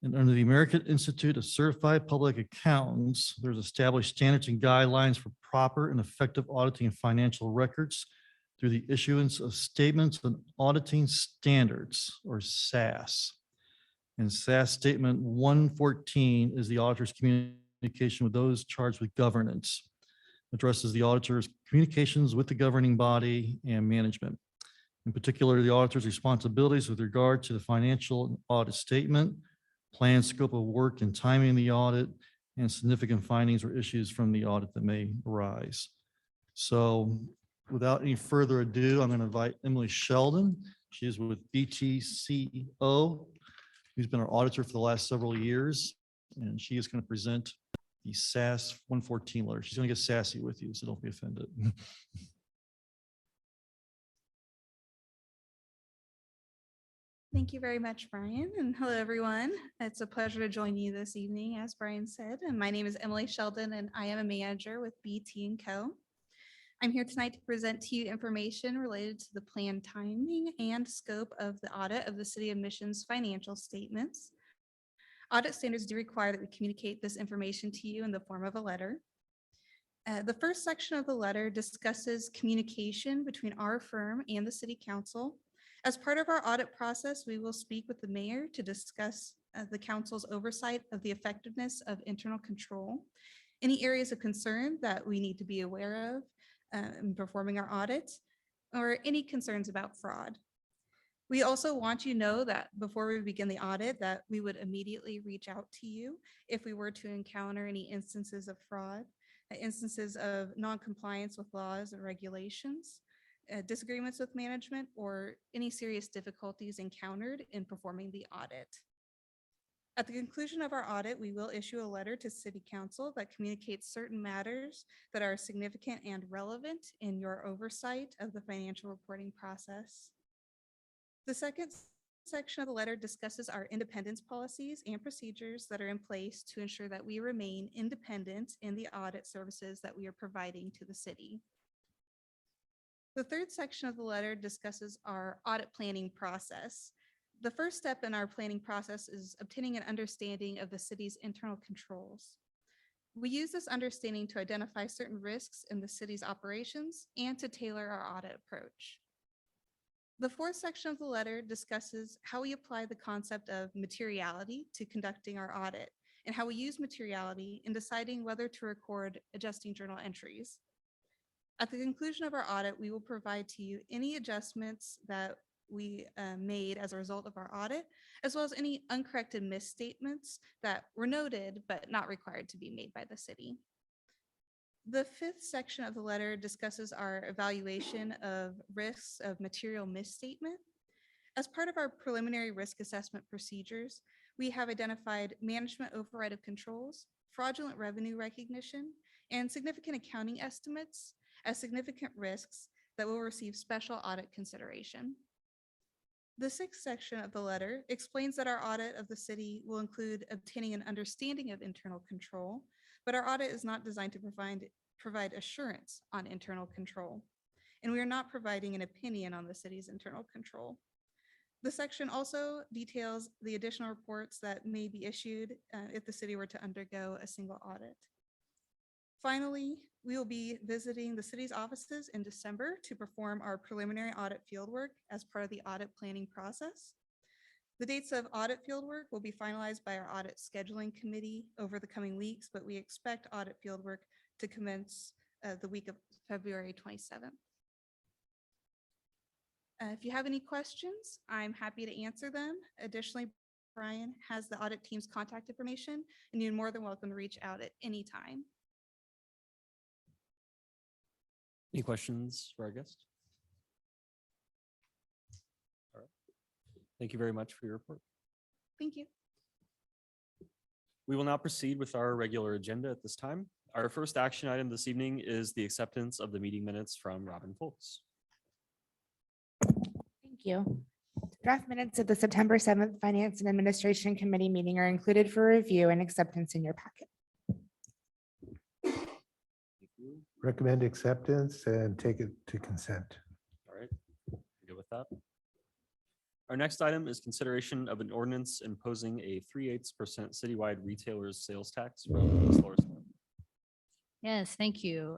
And under the American Institute of Certified Public Accountants, there's established standards and guidelines for proper and effective auditing of financial records through the issuance of statements and auditing standards, or SAS. And SAS statement 114 is the auditor's communication with those charged with governance. Addresses the auditor's communications with the governing body and management. In particular, the auditor's responsibilities with regard to the financial audit statement, plan, scope of work, and timing of the audit, and significant findings or issues from the audit that may arise. So without any further ado, I'm going to invite Emily Sheldon. She is with BTCO, who's been our auditor for the last several years, and she is going to present the SAS 114 letter. She's going to get sassy with you, so don't be offended. Thank you very much, Brian, and hello, everyone. It's a pleasure to join you this evening, as Brian said, and my name is Emily Sheldon, and I am a manager with BT & Co. I'm here tonight to present to you information related to the planned timing and scope of the audit of the City of Mission's financial statements. Audit standards do require that we communicate this information to you in the form of a letter. The first section of the letter discusses communication between our firm and the City Council. As part of our audit process, we will speak with the mayor to discuss the council's oversight of the effectiveness of internal control, any areas of concern that we need to be aware of in performing our audit, or any concerns about fraud. We also want you to know that before we begin the audit, that we would immediately reach out to you if we were to encounter any instances of fraud, instances of non-compliance with laws and regulations, disagreements with management, or any serious difficulties encountered in performing the audit. At the conclusion of our audit, we will issue a letter to City Council that communicates certain matters that are significant and relevant in your oversight of the financial reporting process. The second section of the letter discusses our independence policies and procedures that are in place to ensure that we remain independent in the audit services that we are providing to the city. The third section of the letter discusses our audit planning process. The first step in our planning process is obtaining an understanding of the city's internal controls. We use this understanding to identify certain risks in the city's operations and to tailor our audit approach. The fourth section of the letter discusses how we apply the concept of materiality to conducting our audit and how we use materiality in deciding whether to record adjusting journal entries. At the conclusion of our audit, we will provide to you any adjustments that we made as a result of our audit, as well as any uncorrected misstatements that were noted but not required to be made by the city. The fifth section of the letter discusses our evaluation of risks of material misstatement. As part of our preliminary risk assessment procedures, we have identified management override of controls, fraudulent revenue recognition, and significant accounting estimates as significant risks that will receive special audit consideration. The sixth section of the letter explains that our audit of the city will include obtaining an understanding of internal control, but our audit is not designed to provide assurance on internal control, and we are not providing an opinion on the city's internal control. The section also details the additional reports that may be issued if the city were to undergo a single audit. Finally, we will be visiting the city's offices in December to perform our preliminary audit fieldwork as part of the audit planning process. The dates of audit fieldwork will be finalized by our audit scheduling committee over the coming weeks, but we expect audit fieldwork to commence the week of February 27th. If you have any questions, I'm happy to answer them. Additionally, Brian has the audit team's contact information, and you're more than welcome to reach out at any time. Any questions for our guest? All right. Thank you very much for your report. Thank you. We will now proceed with our regular agenda at this time. Our first action item this evening is the acceptance of the meeting minutes from Robin Foltz. Thank you. Draft minutes of the September 7th Finance and Administration Committee meeting are included for review and acceptance in your packet. Recommend acceptance and take it to consent. All right, good with that. Our next item is consideration of an ordinance imposing a 3/8% citywide retailers sales tax. Yes, thank you.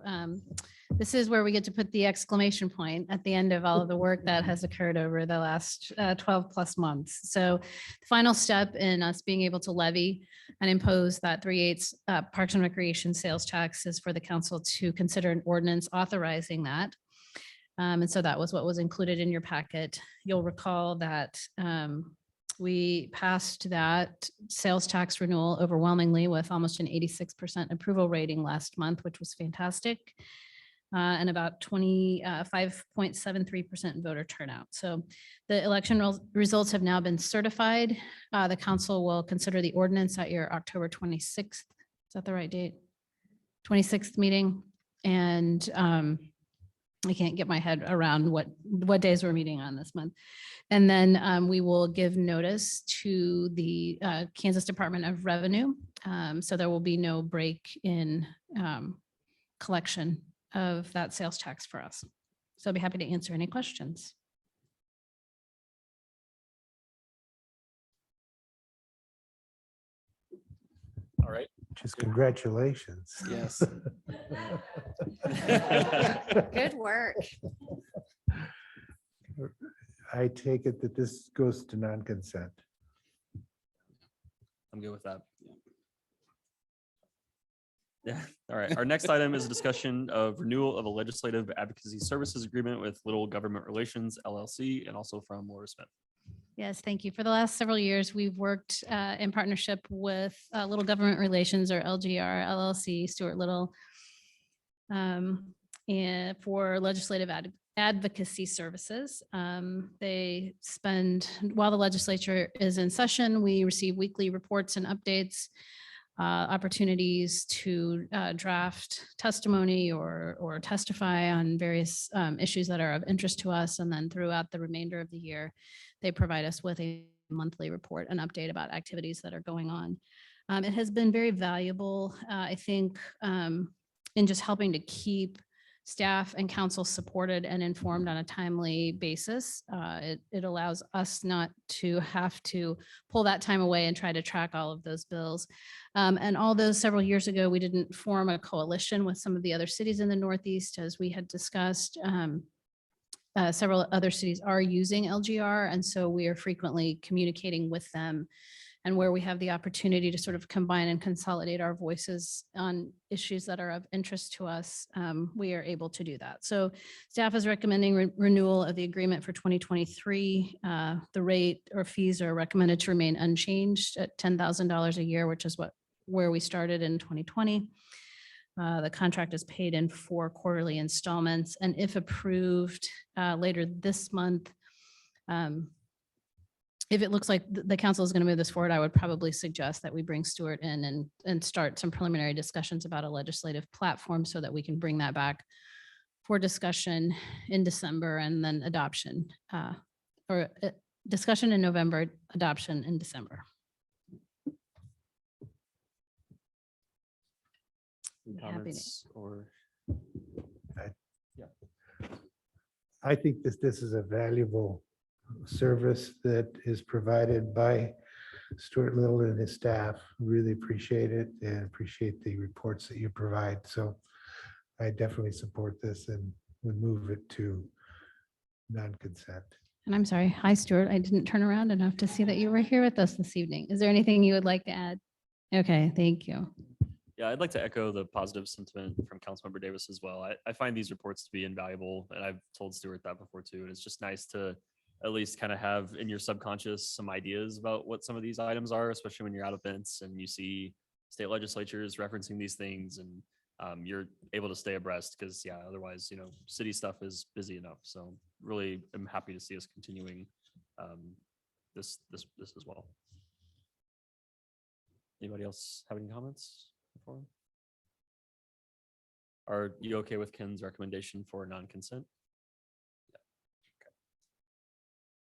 This is where we get to put the exclamation point at the end of all of the work that has occurred over the last 12 plus months. So the final step in us being able to levy and impose that 3/8 Parks and Recreation sales tax is for the council to consider an ordinance authorizing that. And so that was what was included in your packet. You'll recall that we passed that sales tax renewal overwhelmingly with almost an 86% approval rating last month, which was fantastic. And about 25.73% voter turnout. So the election results have now been certified. The council will consider the ordinance at your October 26th. Is that the right date? 26th meeting. And I can't get my head around what days we're meeting on this month. And then we will give notice to the Kansas Department of Revenue. So there will be no break in collection of that sales tax for us. So I'll be happy to answer any questions. All right. Just congratulations. Yes. Good work. I take it that this goes to non-consent. I'm good with that. Yeah. All right. Our next item is a discussion of renewal of a legislative advocacy services agreement with Little Government Relations LLC and also from Laura Smith. Yes, thank you. For the last several years, we've worked in partnership with Little Government Relations, or LGR LLC, Stuart Little, and for legislative advocacy services. They spend, while the legislature is in session, we receive weekly reports and updates, opportunities to draft testimony or testify on various issues that are of interest to us. And then throughout the remainder of the year, they provide us with a monthly report, an update about activities that are going on. It has been very valuable, I think, in just helping to keep staff and council supported and informed on a timely basis. It allows us not to have to pull that time away and try to track all of those bills. And although several years ago, we didn't form a coalition with some of the other cities in the Northeast, as we had discussed, several other cities are using LGR. And so we are frequently communicating with them, and where we have the opportunity to sort of combine and consolidate our voices on issues that are of interest to us, we are able to do that. So staff is recommending renewal of the agreement for 2023. The rate or fees are recommended to remain unchanged at $10,000 a year, which is where we started in 2020. The contract is paid in 4 quarterly installments, and if approved later this month, if it looks like the council is going to move this forward, I would probably suggest that we bring Stuart in and start some preliminary discussions about a legislative platform so that we can bring that back for discussion in December and then adoption, or discussion in November, adoption in December. Any I'm happy to- comments or? I think this is a valuable service that is provided by Stuart Little and his staff. Really appreciate it and appreciate the reports that you provide. So I definitely support this and would move it to non-consent. And I'm sorry. Hi, Stuart. I didn't turn around enough to see that you were here with us this evening. Is there anything you would like to add? Okay, thank you. Yeah, I'd like to echo the positive sentiment from Councilmember Davis as well. I find these reports to be invaluable, and I've told Stuart that before too. And it's just nice to at least kind of have in your subconscious some ideas about what some of these items are, especially when you're at events and you see state legislatures referencing these things, and you're able to stay abreast because yeah, otherwise, you know, city stuff is busy enough. So really am happy to see us continuing this as well. Anybody else have any comments before? Are you okay with Ken's recommendation for non-consent?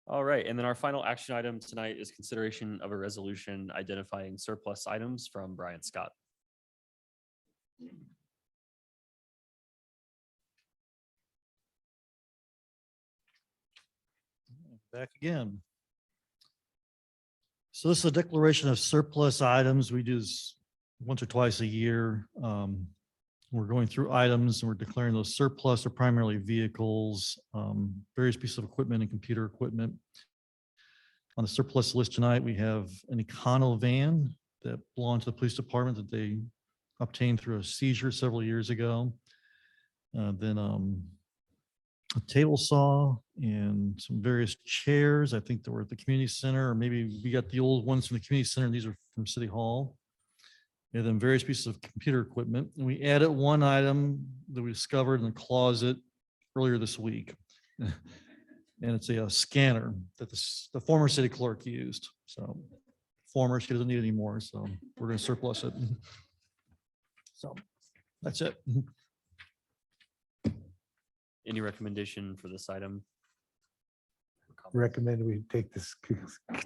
All right, and then our final action item tonight is consideration of a resolution identifying surplus items from Brian Scott. Back again. So this is a declaration of surplus items. We do this once or twice a year. We're going through items and we're declaring those surplus are primarily vehicles, various pieces of equipment and computer equipment. On the surplus list tonight, we have an Econo van that belonged to the police department that they obtained through a seizure several years ago. Then a table saw and some various chairs. I think they were at the community center, or maybe we got the old ones from the community center. And these are from City Hall. And then various pieces of computer equipment. And we added one item that we discovered in the closet earlier this week. And it's a scanner that the former city clerk used. So former, she doesn't need it anymore. So we're going to surplus it. So that's it. Any recommendation for this item? Recommend we take this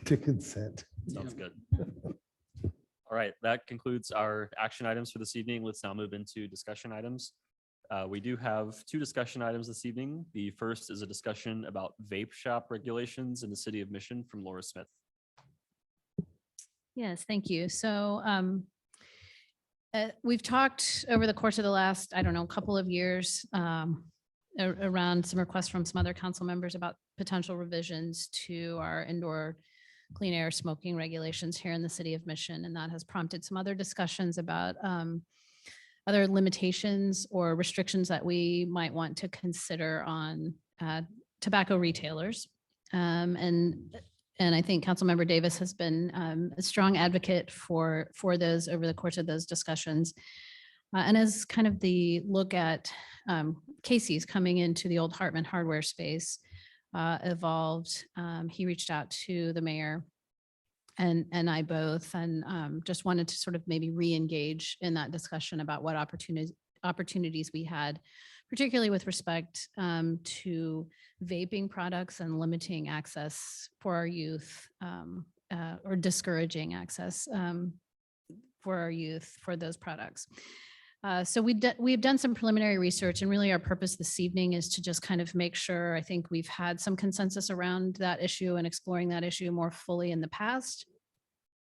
to consent. Sounds good. All right, that concludes our action items for this evening. Let's now move into discussion items. We do have 2 discussion items this evening. The first is a discussion about vape shop regulations in the city of Mission from Laura Smith. Yes, thank you. So we've talked over the course of the last, I don't know, couple of years around some requests from some other council members about potential revisions to our indoor clean air smoking regulations here in the city of Mission. And that has prompted some other discussions about other limitations or restrictions that we might want to consider on tobacco retailers. And I think Councilmember Davis has been a strong advocate for those over the course of those discussions. And as kind of the look at Casey's coming into the old Hartman hardware space evolved, he reached out to the mayor and I both, and just wanted to sort of maybe re-engage in that discussion about what opportunities we had, particularly with respect to vaping products and limiting access for our youth or discouraging access for our youth for those products. So we've done some preliminary research, and really our purpose this evening is to just kind of make sure, I think we've had some consensus around that issue and exploring that issue more fully in the past.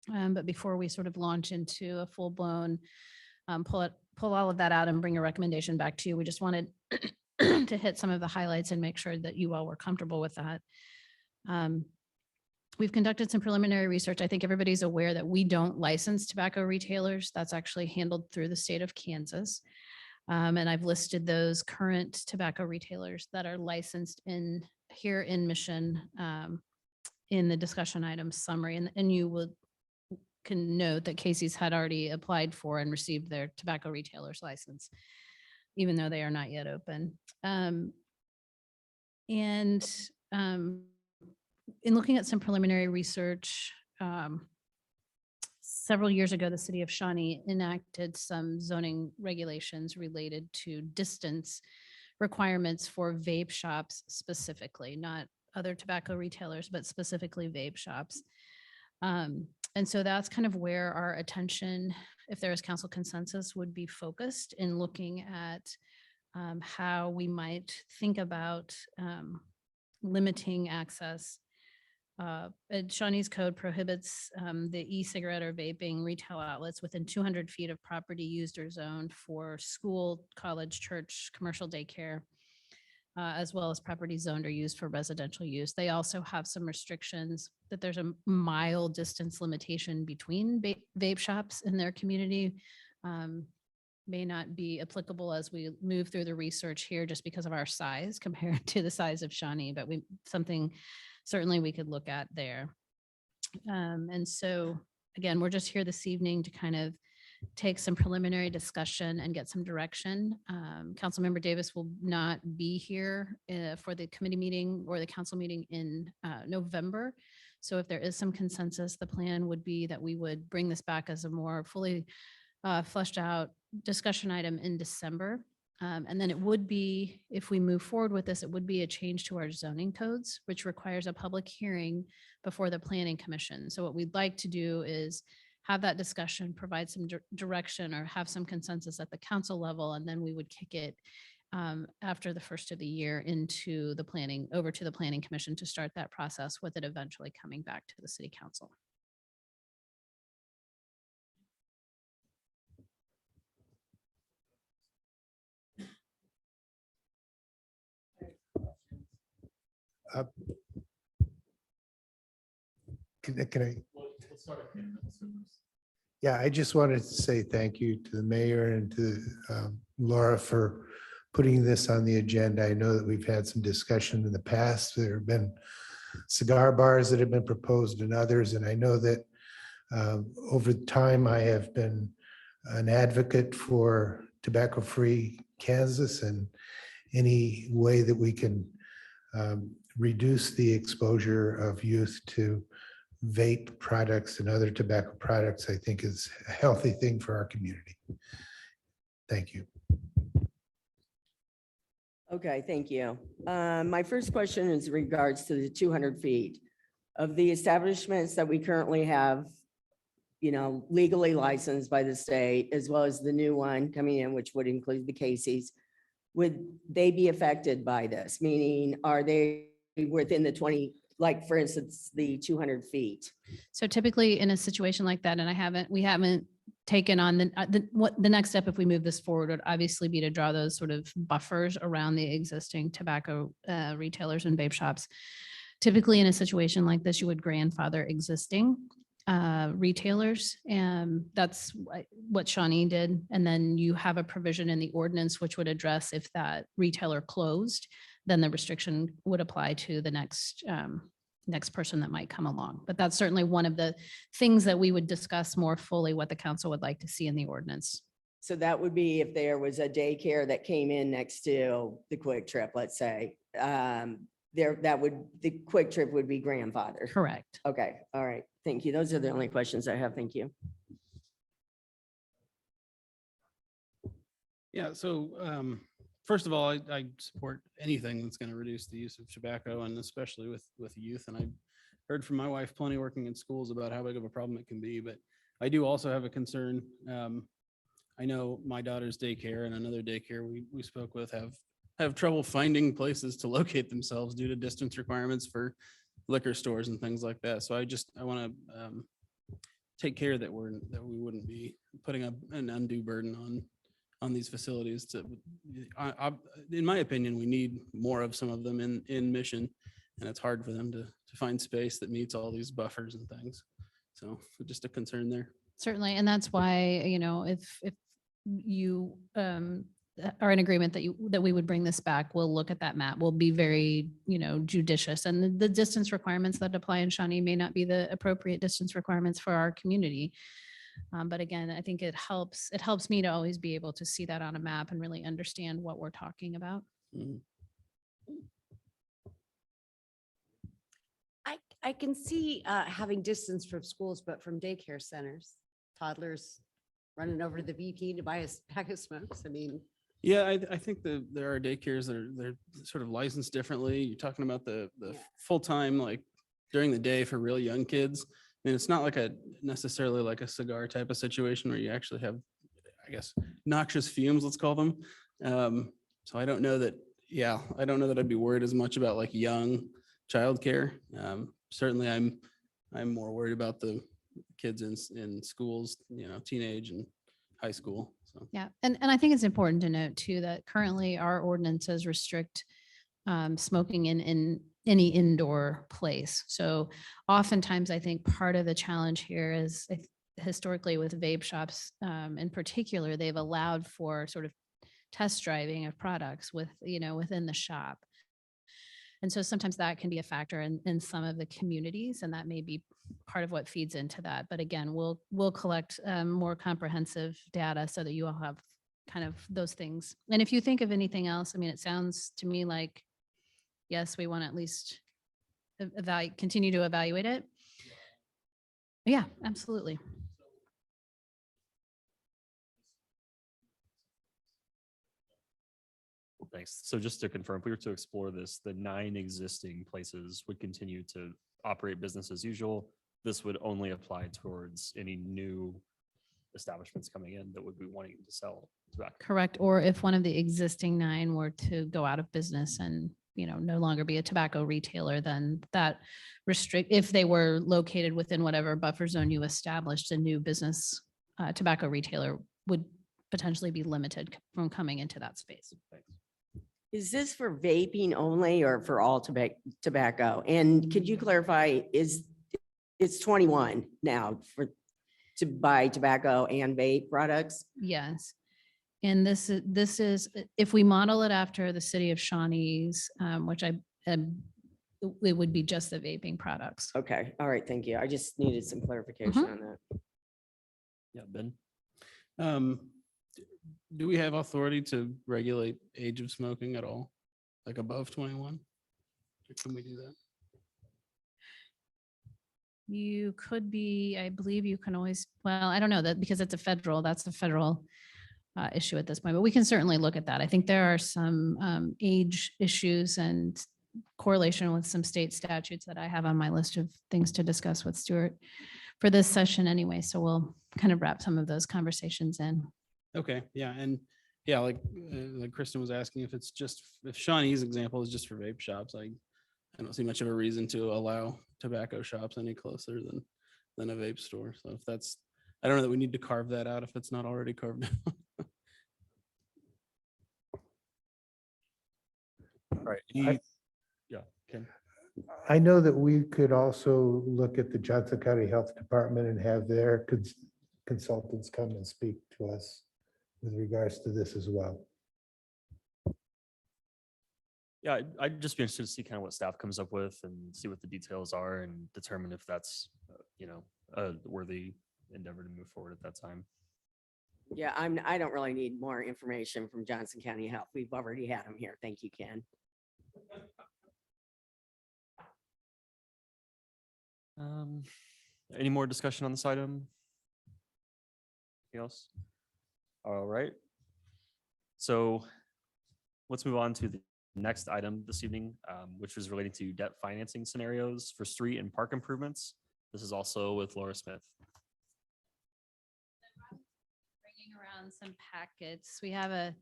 But before we sort of launch into a full-blown, pull all of that out and bring a recommendation back to you, we just wanted to hit some of the highlights and make sure that you all were comfortable with that. We've conducted some preliminary research. I think everybody's aware that we don't license tobacco retailers. That's actually handled through the state of Kansas. And I've listed those current tobacco retailers that are licensed here in Mission in the discussion items summary. And you can note that Casey's had already applied for and received their tobacco retailer's license, even though they are not yet open. In looking at some preliminary research, several years ago, the city of Shawnee enacted some zoning regulations related to distance requirements for vape shops specifically, not other tobacco retailers, but specifically vape shops. And so that's kind of where our attention, if there is council consensus, would be focused in looking at how we might think about limiting access. Shawnee's code prohibits the e-cigarette or vaping retail outlets within 200 feet of property used or zoned for school, college, church, commercial daycare, as well as property zoned or used for residential use. They also have some restrictions that there's a mile distance limitation between vape shops in their community. May not be applicable as we move through the research here just because of our size compared to the size of Shawnee, but something certainly we could look at there. And so again, we're just here this evening to kind of take some preliminary discussion and get some direction. Councilmember Davis will not be here for the committee meeting or the council meeting in November. So if there is some consensus, the plan would be that we would bring this back as a more fully fleshed out discussion item in December. And then it would be, if we move forward with this, it would be a change to our zoning codes, which requires a public hearing before the planning commission. So what we'd like to do is have that discussion, provide some direction or have some consensus at the council level, and then we would kick it after the first of the year into the planning, over to the planning commission to start that process, with it eventually coming back to the city council. Can I? Yeah, I just wanted to say thank you to the mayor and to Laura for putting this on the agenda. I know that we've had some discussion in the past. There have been cigar bars that have been proposed and others, and I know that over time I have been an advocate for tobacco-free Kansas, and any way that we can reduce the exposure of youth to vape products and other tobacco products, I think is a healthy thing for our community. Thank you. Okay, thank you. My first question is regards to the 200 feet of the establishments that we currently have, you know, legally licensed by the state, as well as the new one coming in, which would include the Casey's. Would they be affected by this? Meaning, are they within the 20, like for instance, the 200 feet? So typically in a situation like that, and we haven't taken on the next step if we move this forward would obviously be to draw those sort of buffers around the existing tobacco retailers and vape shops. Typically in a situation like this, you would grandfather existing retailers, and that's what Shawnee did. And then you have a provision in the ordinance which would address if that retailer closed, then the restriction would apply to the next person that might come along. But that's certainly one of the things that we would discuss more fully, what the council would like to see in the ordinance. So that would be if there was a daycare that came in next to the Quick Trip, let's say, the Quick Trip would be grandfathered. Correct. Okay, all right. Thank you. Those are the only questions I have. Thank you. Yeah, so first of all, I support anything that's going to reduce the use of tobacco, and especially with youth. And I heard from my wife plenty working in schools about how big of a problem it can be, but I do also have a concern I know my daughter's daycare and another daycare we spoke with have trouble finding places to locate themselves due to distance requirements for liquor stores and things like that. So I want to take care that we wouldn't be putting an undue burden on these facilities to, in my opinion, we need more of some of them in Mission. And it's hard for them to find space that meets all these buffers and things. So just a concern there. Certainly. And that's why, if you are in agreement that we would bring this back, we'll look at that map. We'll be very, judicious, and the distance requirements that apply in Shawnee may not be the appropriate distance requirements for our community. But again, I think it helps me to always be able to see that on a map and really understand what we're talking about. Mhm. I can see having distance from schools, but from daycare centers, toddlers running over to the VP to buy a pack of smokes. I mean, Yeah, I think there are daycares that they're sort of licensed differently. You're talking about the Yeah. full-time, like during the day for real young kids. I mean, it's not like necessarily like a cigar type of situation where you actually have, I guess, noxious fumes, let's call them. So I don't know that I'd be worried as much about like young childcare. Certainly I'm more worried about the kids in schools, teenage and high school. So. Yeah, and I think it's important to note too, that currently our ordinances restrict smoking in any indoor place. So oftentimes I think part of the challenge here is historically with vape shops in particular, they've allowed for sort of test driving of products within the shop. And so sometimes that can be a factor in some of the communities, and that may be part of what feeds into that. But again, we'll collect more comprehensive data so that you all have kind of those things. And if you think of anything else, I mean, it sounds to me like, yes, we want to at least continue to evaluate it. Yeah, absolutely. Thanks. So just to confirm, if we were to explore this, the 9 existing places would continue to operate business as usual. This would only apply towards any new establishments coming in that would be wanting to sell tobacco. Correct. Or if one of the existing 9 were to go out of business and, no longer be a tobacco retailer, then that if they were located within whatever buffer zone you established, a new business tobacco retailer would potentially be limited from coming into that space. Thanks. Is this for vaping only or for all tobacco? And could you clarify, it's 21 now to buy tobacco and vape products? Yes. And this is, if we model it after the city of Shawnee's, which it would be just the vaping products. Okay, all right, thank you. I just needed some clarification on that. Yeah, Ben. Do we have authority to regulate age of smoking at all? Like above 21? Or can we do that? You could be, I believe you can always, well, I don't know that because that's a federal issue at this point, but we can certainly look at that. I think there are some age issues and correlation with some state statutes that I have on my list of things to discuss with Stuart for this session anyway. So we'll kind of wrap some of those conversations in. Okay, yeah, and yeah, like Kristen was asking, if Shawnee's example is just for vape shops, I don't see much of a reason to allow tobacco shops any closer than a vape store. So if that's, I don't know that we need to carve that out if it's not already carved out. All right. Yeah, Ken. I know that we could also look at the Johnson County Health Department and have their consultants come and speak to us with regards to this as well. Yeah, I'd just be interested to see kind of what staff comes up with and see what the details are and determine if that's, a worthy endeavor to move forward at that time. Yeah, I don't really need more information from Johnson County Health. We've already had them here. Thank you, Ken. Any more discussion on this item? Anything else? All right. So let's move on to the next item this evening, which is related to debt financing scenarios for street and park improvements. This is also with Laura Smith. Bringing around around some packets. We have a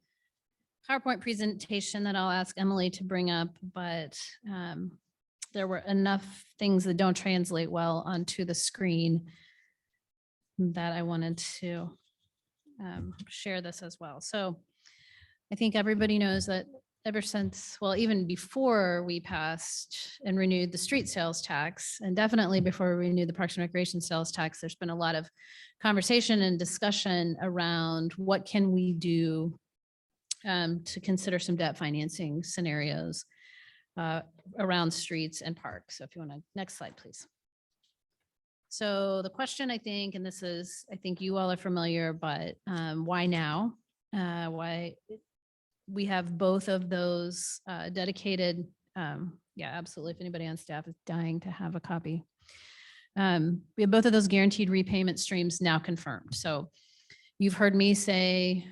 PowerPoint presentation that I'll ask Emily to bring up, but there were enough things that don't translate well onto the screen that I wanted to share this as well. So I think everybody knows that ever since, well, even before we passed and renewed the street sales tax, and definitely before we renewed the Parks and Recreation sales tax, there's been a lot of conversation and discussion around what can we do to consider some debt financing scenarios around streets and parks. So if you want to, next slide, please. So the question, I think, and this is, I think you all are familiar, but why now? Why we have both of those dedicated, yeah, absolutely. If anybody on staff is dying to have a copy. We have both of those guaranteed repayment streams now confirmed. So you've heard me say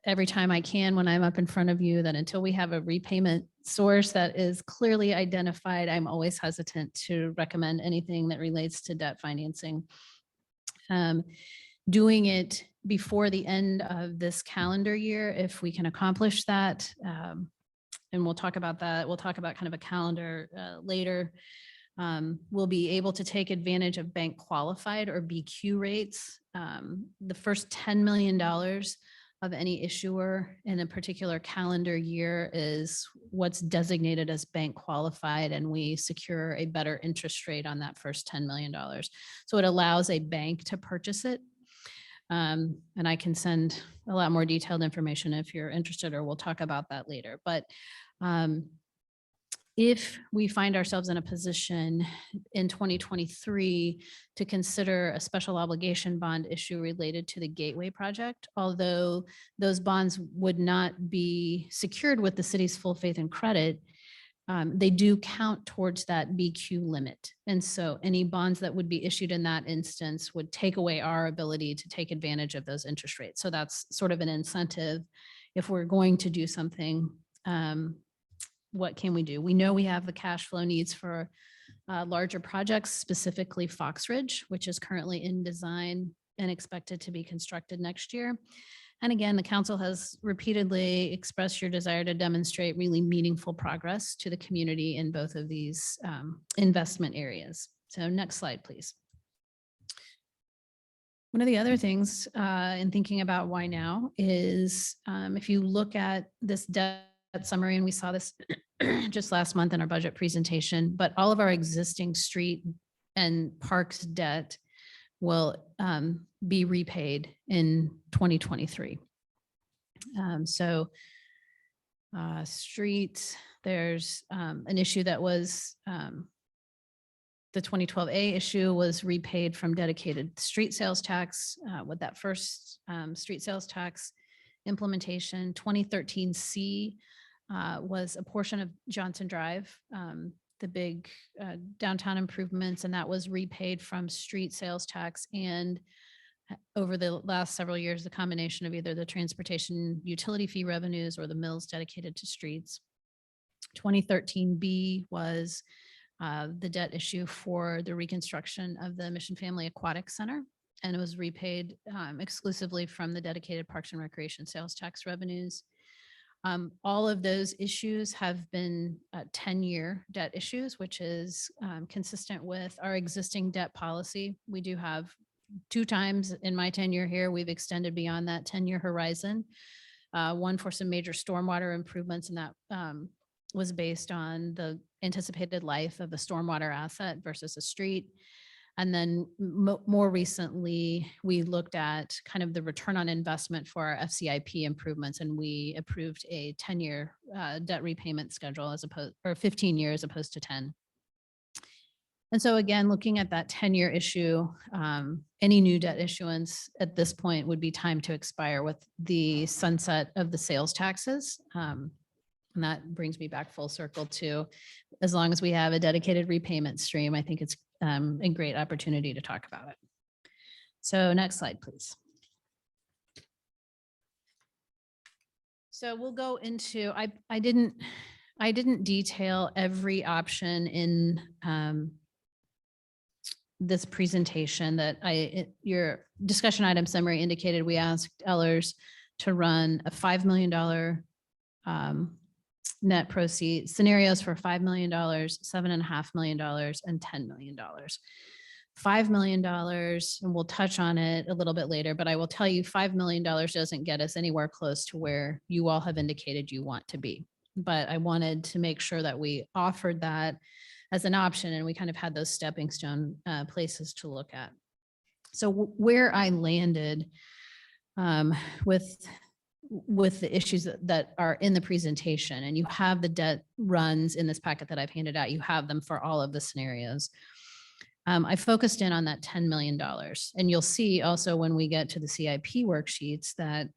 every time I can when I'm up in front of you that until we have a repayment source that is clearly identified, I'm always hesitant to recommend anything that relates to debt financing. Doing it before the end of this calendar year, if we can accomplish that, and we'll talk about that. We'll talk about kind of a calendar later. We'll be able to take advantage of bank qualified or BQ rates. The first $10 million of any issuer in a particular calendar year is what's designated as bank qualified, and we secure a better interest rate on that first $10 million. So it allows a bank to purchase it. And I can send a lot more detailed information if you're interested, or we'll talk about that later. But if we find ourselves in a position in 2023 to consider a special obligation bond issue related to the Gateway project, although those bonds would not be secured with the city's full faith and credit, they do count towards that BQ limit. And so any bonds that would be issued in that instance would take away our ability to take advantage of those interest rates. So that's sort of an incentive. If we're going to do something, what can we do? We know we have the cash flow needs for larger projects, specifically Fox Ridge, which is currently in design and expected to be constructed next year. And again, the council has repeatedly expressed your desire to demonstrate really meaningful progress to the community in both of these investment areas. So next slide, please. One of the other things in thinking about why now is if you look at this debt summary, and we saw this just last month in our budget presentation, but all of our existing street and parks debt will be repaid in 2023. Streets, there's an issue that was the 2012A issue was repaid from dedicated street sales tax with that first street sales tax implementation. 2013C was a portion of Johnson Drive, the big downtown improvements, and that was repaid from street sales tax. And over the last several years, the combination of either the transportation utility fee revenues or the mills dedicated to streets. 2013B was the debt issue for the reconstruction of the Mission Family Aquatic Center, and it was repaid exclusively from the dedicated Parks and Recreation sales tax revenues. All of those issues have been 10-year debt issues, which is consistent with our existing debt policy. We do have 2 times in my tenure here, we've extended beyond that 10-year horizon. One for some major stormwater improvements, and that was based on the anticipated life of the stormwater asset versus a street. And then more recently, we looked at kind of the return on investment for our FCIP improvements, and we approved a 10-year debt repayment schedule as opposed, or 15 years as opposed to 10. And so again, looking at that 10-year issue, any new debt issuance at this point would be time to expire with the sunset of the sales taxes. And that brings me back full circle to, as long as we have a dedicated repayment stream, I think it's a great opportunity to talk about it. So next slide, please. So we'll go into, I didn't detail every option in this presentation that your discussion item summary indicated we asked Ellers to run a $5 million net proceed scenarios for $5 million, $7.5 million, and $10 million. $5 million, and we'll touch on it a little bit later, but I will tell you $5 million doesn't get us anywhere close to where you all have indicated you want to be. But I wanted to make sure that we offered that as an option, and we kind of had those stepping stone places to look at. So where I landed with the issues that are in the presentation, and you have the debt runs in this packet that I've handed out, you have them for all of the scenarios. I focused in on that $10 million, and you'll see also when we get to the CIP worksheets that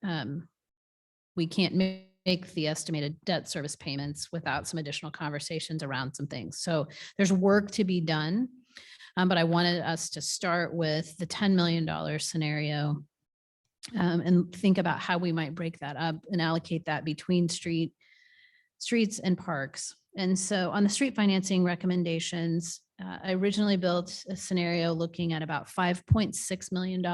we can't make the estimated debt service payments without some additional conversations around some things. So there's work to be done, but I wanted us to start with the $10 million scenario and think about how we might break that up and allocate that between streets and parks. And so on the street financing recommendations, I originally built a scenario looking at about $5.6 million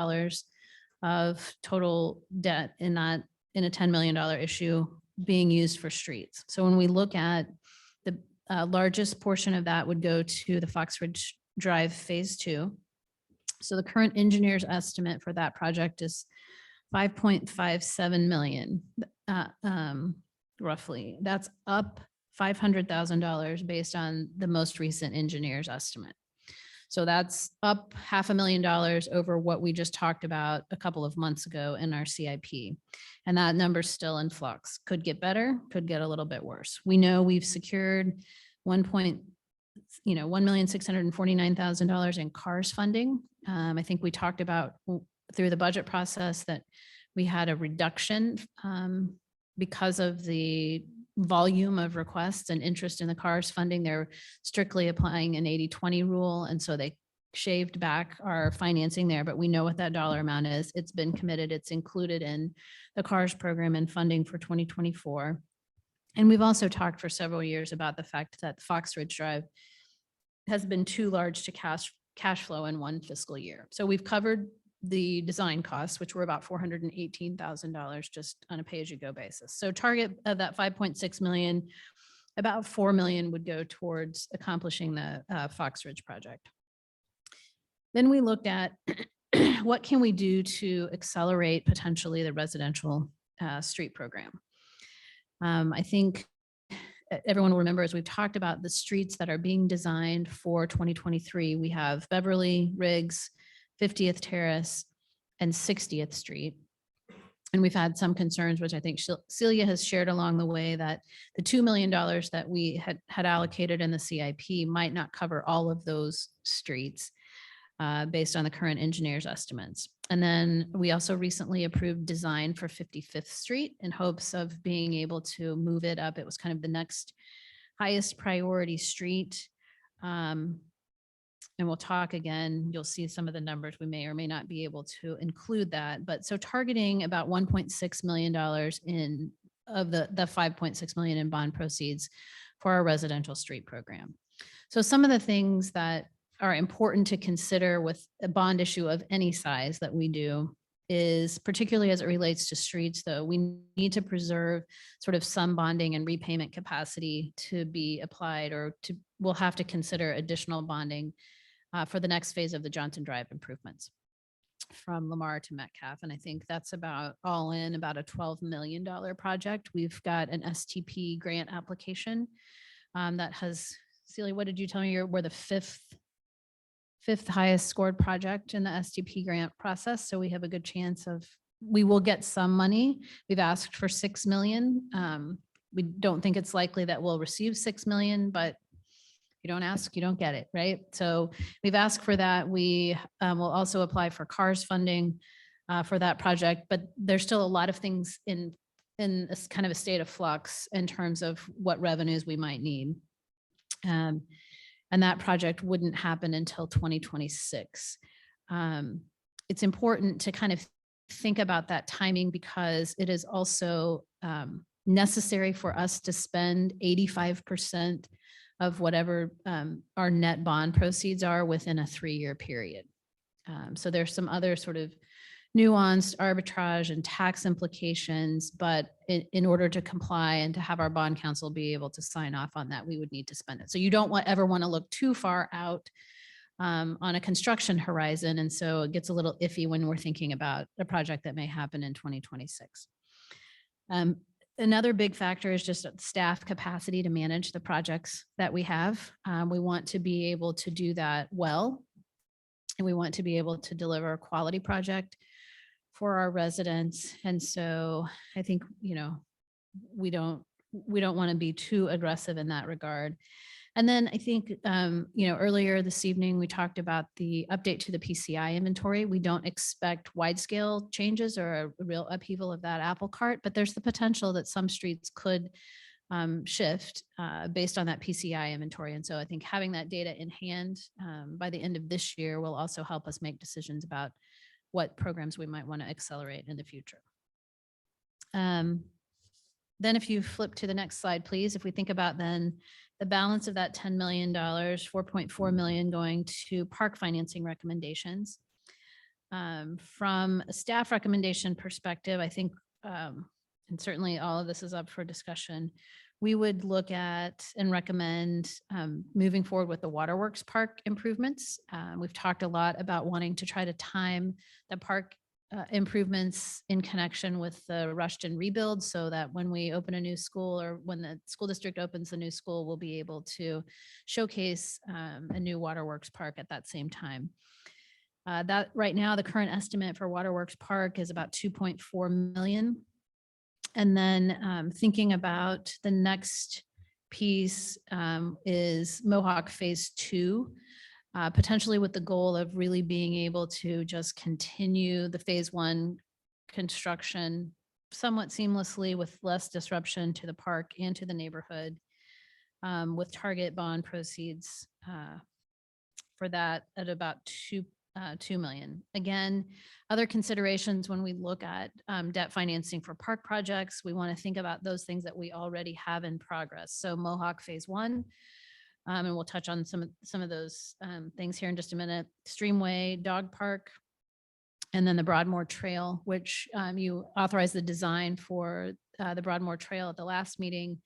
of total debt in a $10 million issue being used for streets. So when we look at the largest portion of that would go to the Fox Ridge Drive Phase 2. So the current engineer's estimate for that project is $5.57 million, roughly. That's up $500,000 based on the most recent engineer's estimate. So that's up $500,000 over what we just talked about a couple of months ago in our CIP. And that number's still in flux. Could get better, could get a little bit worse. We know we've secured $1,649,000 in CARS funding. I think we talked about through the budget process that we had a reduction because of the volume of requests and interest in the CARS funding. They're strictly applying an 80-20 rule. And so they shaved back our financing there, but we know what that dollar amount is. It's been committed. It's included in the CARS program and funding for 2024. And we've also talked for several years about the fact that Fox Ridge Drive has been too large to cash flow in one fiscal year. So we've covered the design costs, which were about $418,000 just on a pay-as-you-go basis. So target of that 5.6 million, about 4 million would go towards accomplishing the Fox Ridge project. Then we looked at what can we do to accelerate potentially the residential street program. I think everyone will remember, as we've talked about the streets that are being designed for 2023, we have Beverly, Riggs, 50th Terrace, and 60th Street. And we've had some concerns, which I think Celia has shared along the way, that the $2 million that we had allocated in the CIP might not cover all of those streets based on the current engineer's estimates. And then we also recently approved design for 55th Street in hopes of being able to move it up. It was kind of the next highest priority street. And we'll talk again, you'll see some of the numbers. We may or may not be able to include that. But so targeting about $1.6 million of the 5.6 million in bond proceeds for our residential street program. So some of the things that are important to consider with a bond issue of any size that we do is, particularly as it relates to streets, though, we need to preserve sort of some bonding and repayment capacity to be applied, or we'll have to consider additional bonding for the next phase of the Johnson Drive improvements from Lamar to Metcalf. And I think that's about all in about a $12 million project. We've got an STP grant application that has, Celia, what did you tell me? We're the fifth highest scored project in the STP grant process. So we have a good chance we will get some money. We've asked for 6 million. We don't think it's likely that we'll receive 6 million, but you don't ask, you don't get it, right? So we've asked for that. We will also apply for CARS funding for that project, but there's still a lot of things in a kind of a state of flux in terms of what revenues we might need. And that project wouldn't happen until 2026. It's important to kind of think about that timing because it is also necessary for us to spend 85% of whatever our net bond proceeds are within a 3-year period. So there's some other sort of nuanced arbitrage and tax implications, but in order to comply and to have our bond counsel be able to sign off on that, we would need to spend it. So you don't ever want to look too far out on a construction horizon. And so it gets a little iffy when we're thinking about a project that may happen in 2026. Another big factor is just staff capacity to manage the projects that we have. We want to be able to do that well, and we want to be able to deliver a quality project for our residents. And so I think, we don't want to be too aggressive in that regard. And then I think, earlier this evening, we talked about the update to the PCI inventory. We don't expect wide scale changes or a real upheaval of that apple cart, but there's the potential that some streets could shift based on that PCI inventory. And so I think having that data in hand by the end of this year will also help us make decisions about what programs we might want to accelerate in the future. Then if you flip to the next slide, please, if we think about then the balance of that $10 million, 4.4 million going to park financing recommendations. From a staff recommendation perspective, I think, and certainly all of this is up for discussion, we would look at and recommend moving forward with the Waterworks Park improvements. We've talked a lot about wanting to try to time the park improvements in connection with the Rushton rebuild so that when we open a new school or when the school district opens the new school, we'll be able to showcase a new Waterworks Park at that same time. That right now, the current estimate for Waterworks Park is about 2.4 million. And then thinking about the next piece is Mohawk Phase 2. Potentially with the goal of really being able to just continue the Phase 1 construction somewhat seamlessly with less disruption to the park and to the neighborhood, with target bond proceeds for that at about 2 million. Again, other considerations when we look at debt financing for park projects, we want to think about those things that we already have in progress. So Mohawk Phase 1, and we'll touch on some of those things here in just a minute. Streamway Dog Park, and then the Broadmoor Trail, which you authorized the design for the Broadmoor Trail at the last meeting.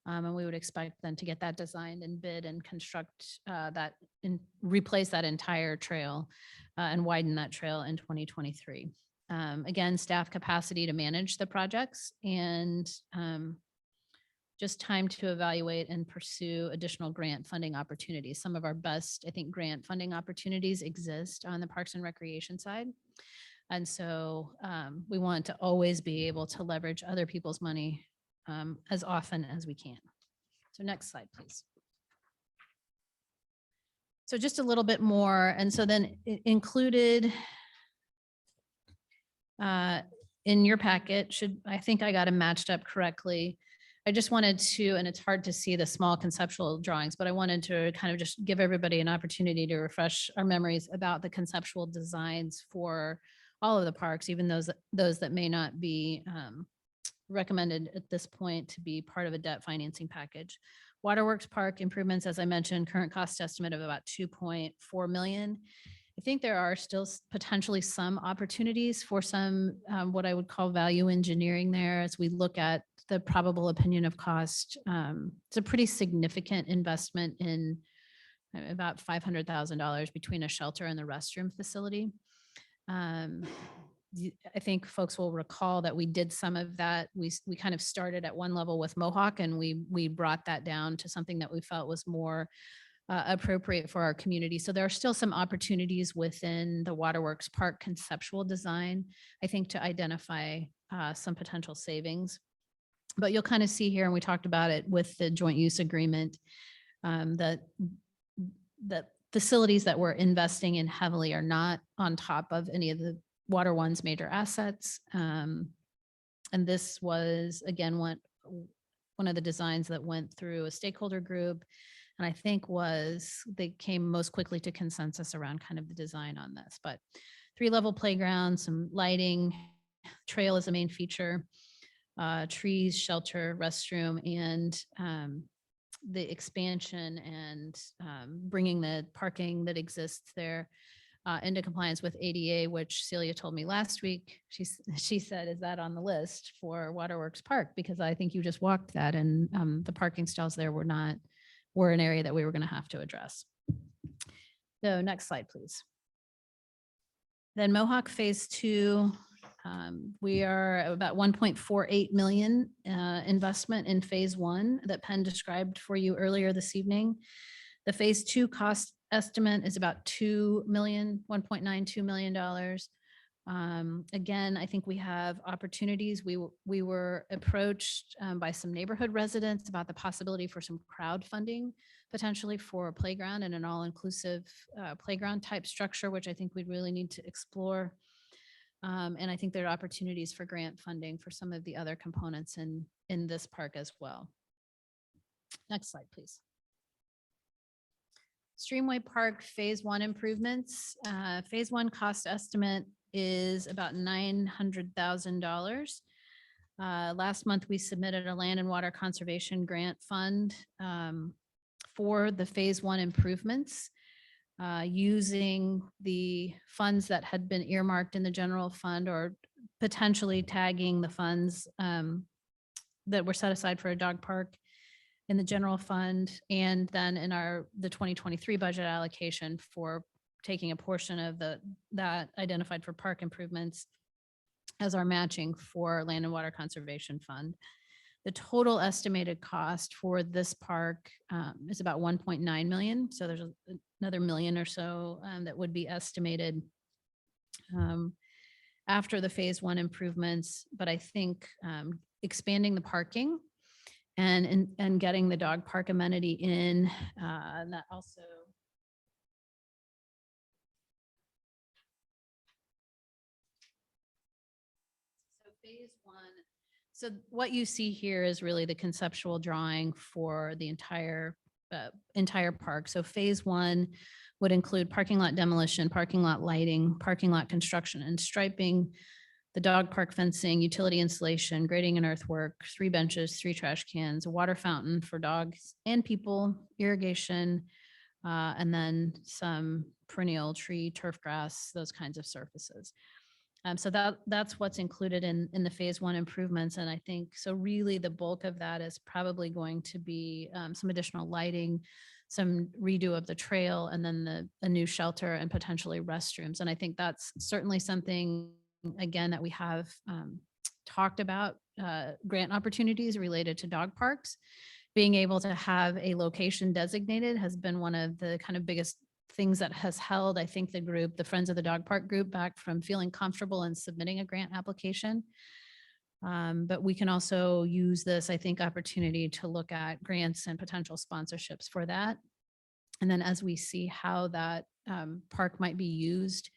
And we would expect then to get that designed and bid and construct that and replace that entire trail and widen that trail in 2023. Again, staff capacity to manage the projects and just time to evaluate and pursue additional grant funding opportunities. Some of our best, I think, grant funding opportunities exist on the Parks and Recreation side. And so we want to always be able to leverage other people's money as often as we can. So next slide, please. So just a little bit more. And so then included in your packet, I think I got them matched up correctly. I just wanted to, and it's hard to see the small conceptual drawings, but I wanted to kind of just give everybody an opportunity to refresh our memories about the conceptual designs for all of the parks, even those that may not be recommended at this point to be part of a debt financing package. Waterworks Park improvements, as I mentioned, current cost estimate of about 2.4 million. I think there are still potentially some opportunities for some what I would call value engineering there as we look at the probable opinion of cost. It's a pretty significant investment in about $500,000 between a shelter and the restroom facility. I think folks will recall that we did some of that. We kind of started at one level with Mohawk and we brought that down to something that we felt was more appropriate for our community. So there are still some opportunities within the Waterworks Park conceptual design, I think, to identify some potential savings. But you'll kind of see here, and we talked about it with the joint use agreement, that the facilities that we're investing in heavily are not on top of any of the Water One's major assets. And this was, again, one of the designs that went through a stakeholder group. And I think they came most quickly to consensus around kind of the design on this. But 3-level playground, some lighting, trail is a main feature, trees, shelter, restroom, and the expansion and bringing the parking that exists there into compliance with ADA, which Celia told me last week. She said, is that on the list for Waterworks Park? Because I think you just walked that, and the parking stalls there were an area that we were going to have to address. So next slide, please. Then Mohawk Phase 2, we are about 1.48 million investment in Phase 1 that Penn described for you earlier this evening. The Phase 2 cost estimate is about $1.92 million. Again, I think we have opportunities. We were approached by some neighborhood residents about the possibility for some crowdfunding, potentially for a playground and an all-inclusive playground type structure, which I think we'd really need to explore. And I think there are opportunities for grant funding for some of the other components in this park as well. Next slide, please. Streamway Park Phase 1 improvements. Phase 1 cost estimate is about $900,000. Last month, we submitted a land and water conservation grant fund for the Phase 1 improvements, using the funds that had been earmarked in the general fund, or potentially tagging the funds that were set aside for a dog park in the general fund, and then in the 2023 budget allocation for taking a portion of that identified for park improvements as our matching for land and water conservation fund. The total estimated cost for this park is about 1.9 million. So there's another million or so that would be estimated after the Phase 1 improvements. But I think expanding the parking and getting the dog park amenity in, and that also. So Phase 1. So what you see here is really the conceptual drawing for the entire park. So Phase 1 would include parking lot demolition, parking lot lighting, parking lot construction and striping, the dog park fencing, utility installation, grading and earthwork, 3 benches, 3 trash cans, a water fountain for dogs and people, irrigation, and then some perennial tree, turf grass, those kinds of surfaces. So that's what's included in the Phase 1 improvements. And I think, so really the bulk of that is probably going to be some additional lighting, some redo of the trail, and then a new shelter and potentially restrooms. And I think that's certainly something, again, that we have talked about, grant opportunities related to dog parks. Being able to have a location designated has been one of the kind of biggest things that has held, I think, the Friends of the Dog Park group back from feeling comfortable in submitting a grant application. But we can also use this, I think, opportunity to look at grants and potential sponsorships for that. And then as we see how that park might be used,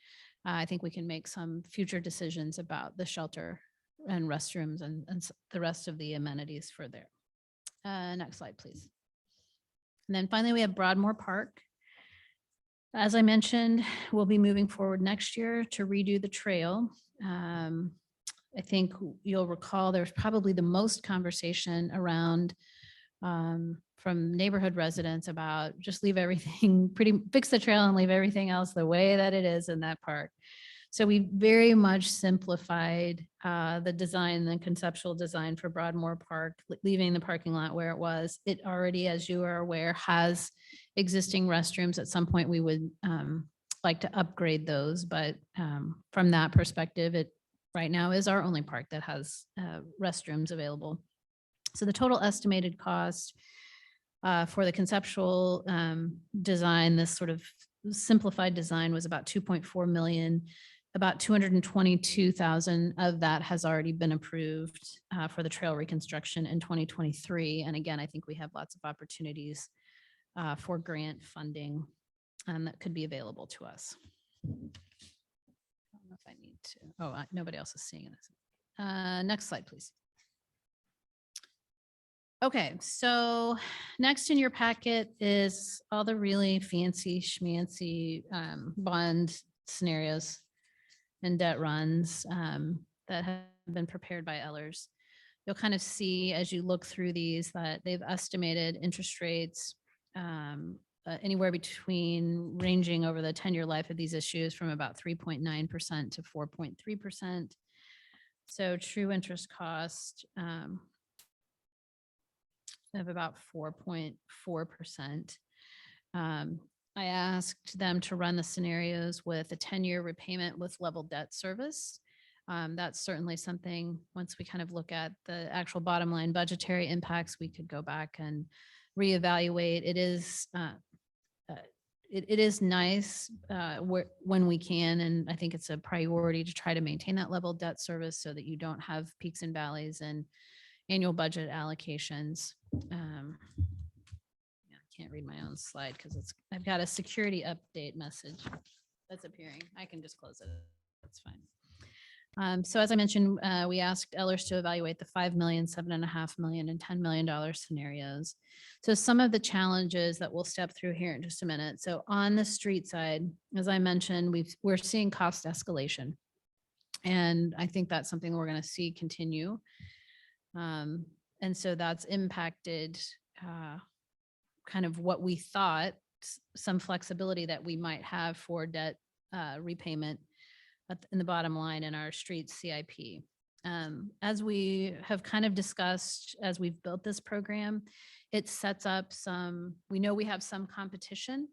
I think we can make some future decisions about the shelter and restrooms and the rest of the amenities for there. Next slide, please. And then finally, we have Broadmoor Park. As I mentioned, we'll be moving forward next year to redo the trail. I think you'll recall there's probably the most conversation around from neighborhood residents about just leave everything fix the trail and leave everything else the way that it is in that park. So we very much simplified the design, the conceptual design for Broadmoor Park, leaving the parking lot where it was. It already, as you are aware, has existing restrooms. At some point, we would like to upgrade those. But from that perspective, it right now is our only park that has restrooms available. So the total estimated cost for the conceptual design, this sort of simplified design, was about 2.4 million. About 222,000 of that has already been approved for the trail reconstruction in 2023. And again, I think we have lots of opportunities for grant funding that could be available to us. I don't know if I need to. Oh, nobody else is seeing this. Next slide, please. Okay, so next in your packet is all the really fancy schmancy bond scenarios and debt runs that have been prepared by Ellers. you'll kind of see as you look through these that they've estimated interest rates anywhere between ranging over the 10-year life of these issues from about 3.9% to 4.3%. So true interest cost of about 4.4%. I asked them to run the scenarios with a 10-year repayment with level debt service. That's certainly something, once we kind of look at the actual bottom line budgetary impacts, we could go back and reevaluate. It is nice when we can, and I think it's a priority to try to maintain that level of debt service so that you don't have peaks and valleys and annual budget allocations. I can't read my own slide because I've got a security update message that's appearing. I can just close it. That's fine. So as I mentioned, we asked Ellers to evaluate the 5 million, 7.5 million, and $10 million scenarios. So some of the challenges that we'll step through here in just a minute. So on the street side, as I mentioned, we're seeing cost escalation. And I think that's something we're going to see continue. And so that's impacted kind of what we thought, some flexibility that we might have for debt repayment in the bottom line in our street CIP. As we have kind of discussed, as we've built this program, it sets up we know we have some competition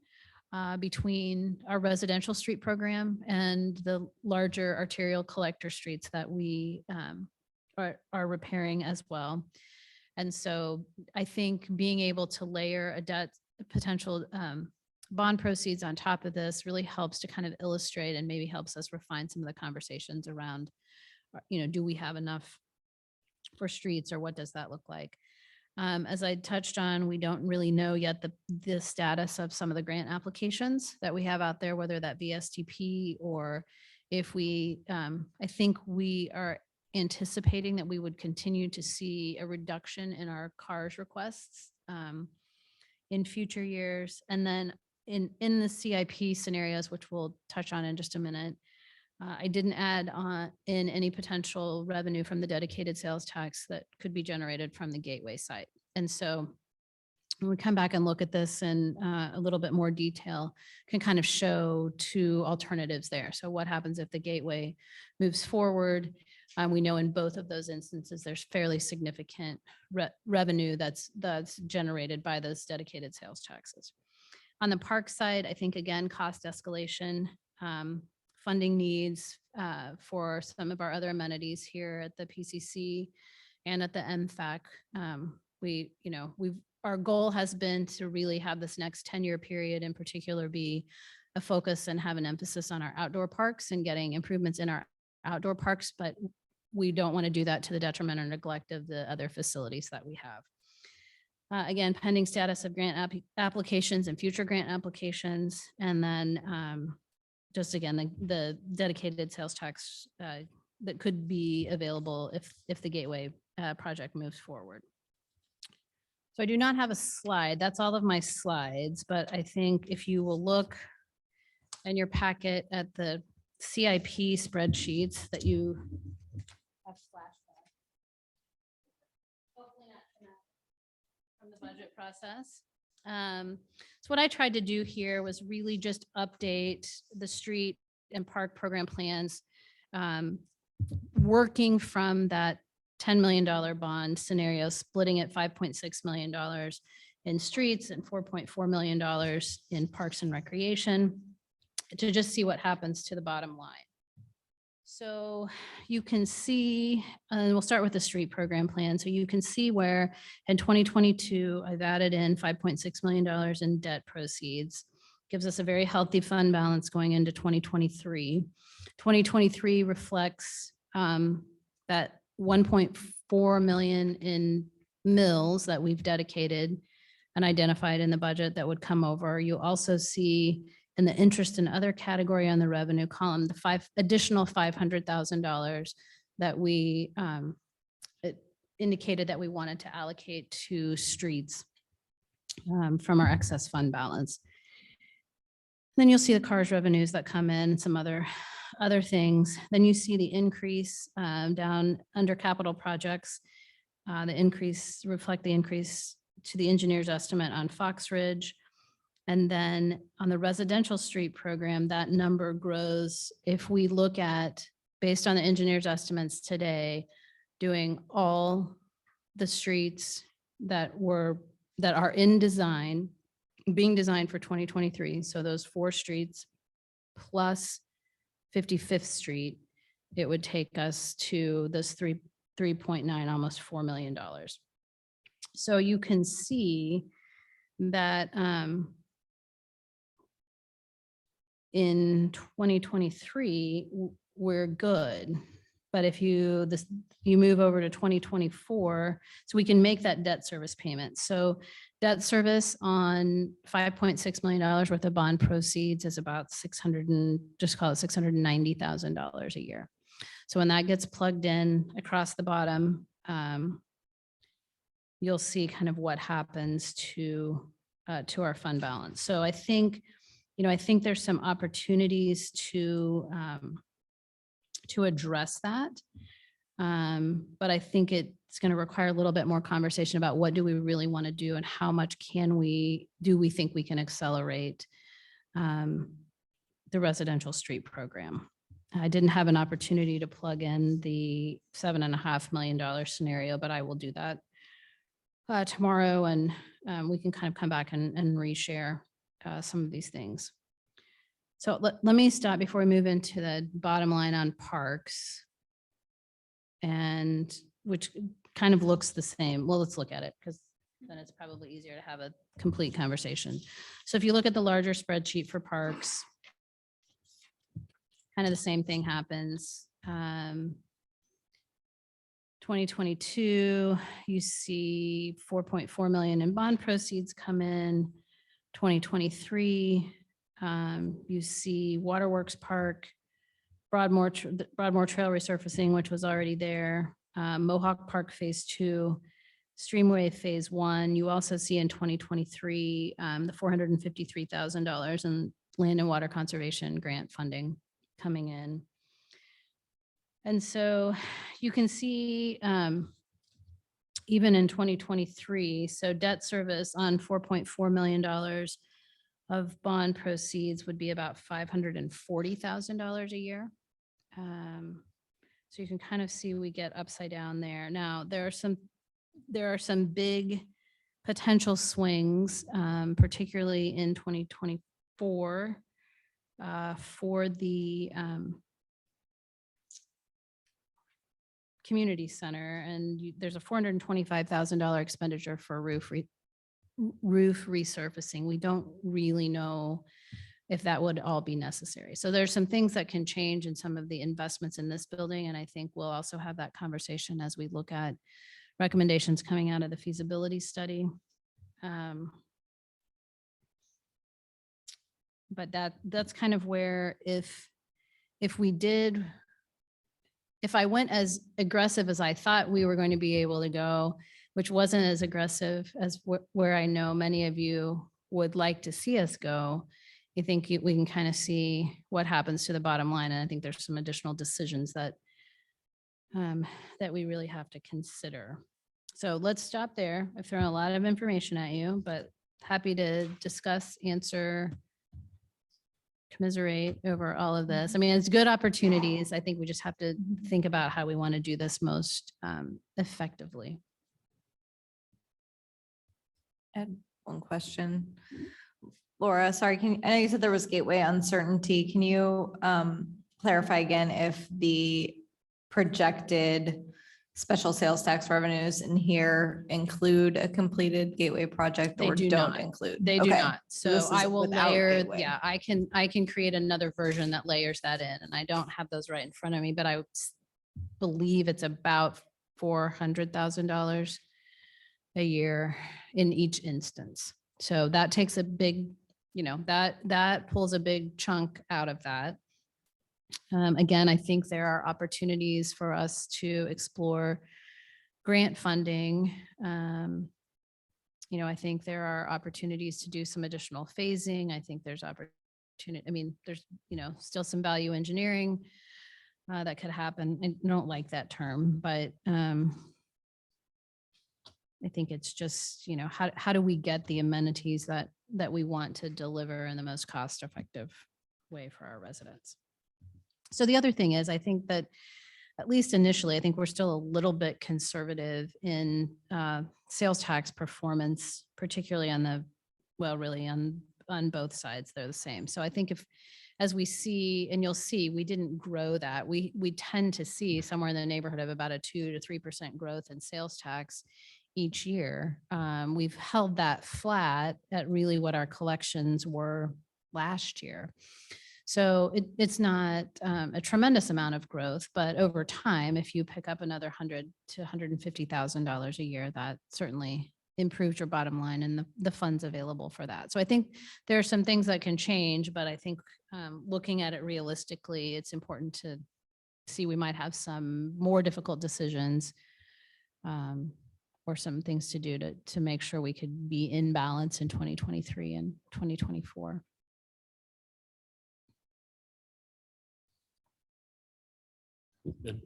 between our residential street program and the larger arterial collector streets that we are repairing as well. And so I think being able to layer a debt potential bond proceeds on top of this really helps to kind of illustrate and maybe helps us refine some of the conversations around, do we have enough for streets or what does that look like? As I touched on, we don't really know yet the status of some of the grant applications that we have out there, whether that be STP or if I think we are anticipating that we would continue to see a reduction in our CARS requests in future years. And then in the CIP scenarios, which we'll touch on in just a minute, I didn't add on in any potential revenue from the dedicated sales tax that could be generated from the gateway site. And so when we come back and look at this in a little bit more detail, can kind of show two alternatives there. So what happens if the gateway moves forward? We know in both of those instances, there's fairly significant revenue that's generated by those dedicated sales taxes. On the park side, I think, again, cost escalation, funding needs for some of our other amenities here at the PCC and at the MFAC. Our goal has been to really have this next 10-year period in particular be a focus and have an emphasis on our outdoor parks and getting improvements in our outdoor parks, but we don't want to do that to the detriment or neglect of the other facilities that we have. Again, pending status of grant applications and future grant applications. And then just again, the dedicated sales tax that could be available if the gateway project moves forward. So I do not have a slide. That's all of my slides, but I think if you will look in your packet at the CIP spreadsheets that you have flashback. Hopefully not from the budget process. So what I tried to do here was really just update the street and park program plans, working from that $10 million bond scenario, splitting it $5.6 million in streets and $4.4 million in parks and recreation to just see what happens to the bottom line. So you can see, and we'll start with the street program plan. So you can see where in 2022, I've added in $5.6 million in debt proceeds. Gives us a very healthy fund balance going into 2023. 2023 reflects that 1.4 million in mills that we've dedicated and identified in the budget that would come over. You also see in the interest and other category on the revenue column, the additional $500,000 that we indicated that we wanted to allocate to streets from our excess fund balance. Then you'll see the CARS revenues that come in and some other things. Then you see the increase down under capital projects. The increase reflect the increase to the engineer's estimate on Fox Ridge. And then on the residential street program, that number grows. If we look at, based on the engineer's estimates today, doing all the streets that are in design, being designed for 2023. So those 4 streets plus 55th Street, it would take us to this 3.9, almost $4 million. So you can see that in 2023, we're good. But if you move over to 2024, so we can make that debt service payment. So debt service on $5.6 million worth of bond proceeds is about just call it $690,000 a year. So when that gets plugged in across the bottom, you'll see kind of what happens to our fund balance. So I think there's some opportunities to address that. But I think it's going to require a little bit more conversation about what do we really want to do and how much do we think we can accelerate the residential street program. I didn't have an opportunity to plug in the $7.5 million scenario, but I will do that tomorrow, and we can kind of come back and reshare some of these things. So let me stop before we move into the bottom line on parks, and which kind of looks the same. Well, let's look at it because then it's probably easier to have a complete conversation. So if you look at the larger spreadsheet for parks, kind of the same thing happens. 2022, you see 4.4 million in bond proceeds come in. 2023, you see Waterworks Park, Broadmoor Trail resurfacing, which was already there, Mohawk Park Phase 2, Streamway Phase 1. You also see in 2023, the $453,000 in land and water conservation grant funding coming in. And so you can see even in 2023, so debt service on $4.4 million of bond proceeds would be about $540,000 a year. So you can kind of see we get upside down there. Now, there are some big potential swings, particularly in 2024 for the community center, and there's a $425,000 expenditure for roof resurfacing. We don't really know if that would all be necessary. So there's some things that can change in some of the investments in this building, and I think we'll also have that conversation as we look at recommendations coming out of the feasibility study. But that's kind of where if I went as aggressive as I thought we were going to be able to go, which wasn't as aggressive as where I know many of you would like to see us go, I think we can kind of see what happens to the bottom line. And I think there's some additional decisions that we really have to consider. So let's stop there. I've thrown a lot of information at you, but happy to discuss, answer, commiserate over all of this. I mean, it's good opportunities. I think we just have to think about how we want to do this most effectively. I had one question. Laura, sorry, I know you said there was gateway uncertainty. Can you clarify again if the projected special sales tax revenues in here include a completed gateway project They or do don't not. include? They do Okay. not. So this is I will without layer, gateway. yeah, I can create another version that layers that in, and I don't have those right in front of me, but I believe it's about $400,000 a year in each instance. So that takes a big, that pulls a big chunk out of that. Again, I think there are opportunities for us to explore grant funding. I think there are opportunities to do some additional phasing. I think there's opportunity. I mean, there's, still some value engineering that could happen. I don't like that term, but I think it's just, how do we get the amenities that we want to deliver in the most cost-effective way for our residents? So the other thing is, I think that at least initially, I think we're still a little bit conservative in sales tax performance, particularly really on both sides, they're the same. So I think as we see, and you'll see, we didn't grow that. We tend to see somewhere in the neighborhood of about a 2 to 3% growth in sales tax each year. We've held that flat at really what our collections were last year. So it's not a tremendous amount of growth, but over time, if you pick up another $100,000 to $150,000 a year, that certainly improves your bottom line and the funds available for that. So I think there are some things that can change, but I think looking at it realistically, it's important to see we might have some more difficult decisions or some things to do to make sure we could be in balance in 2023 and 2024. Good.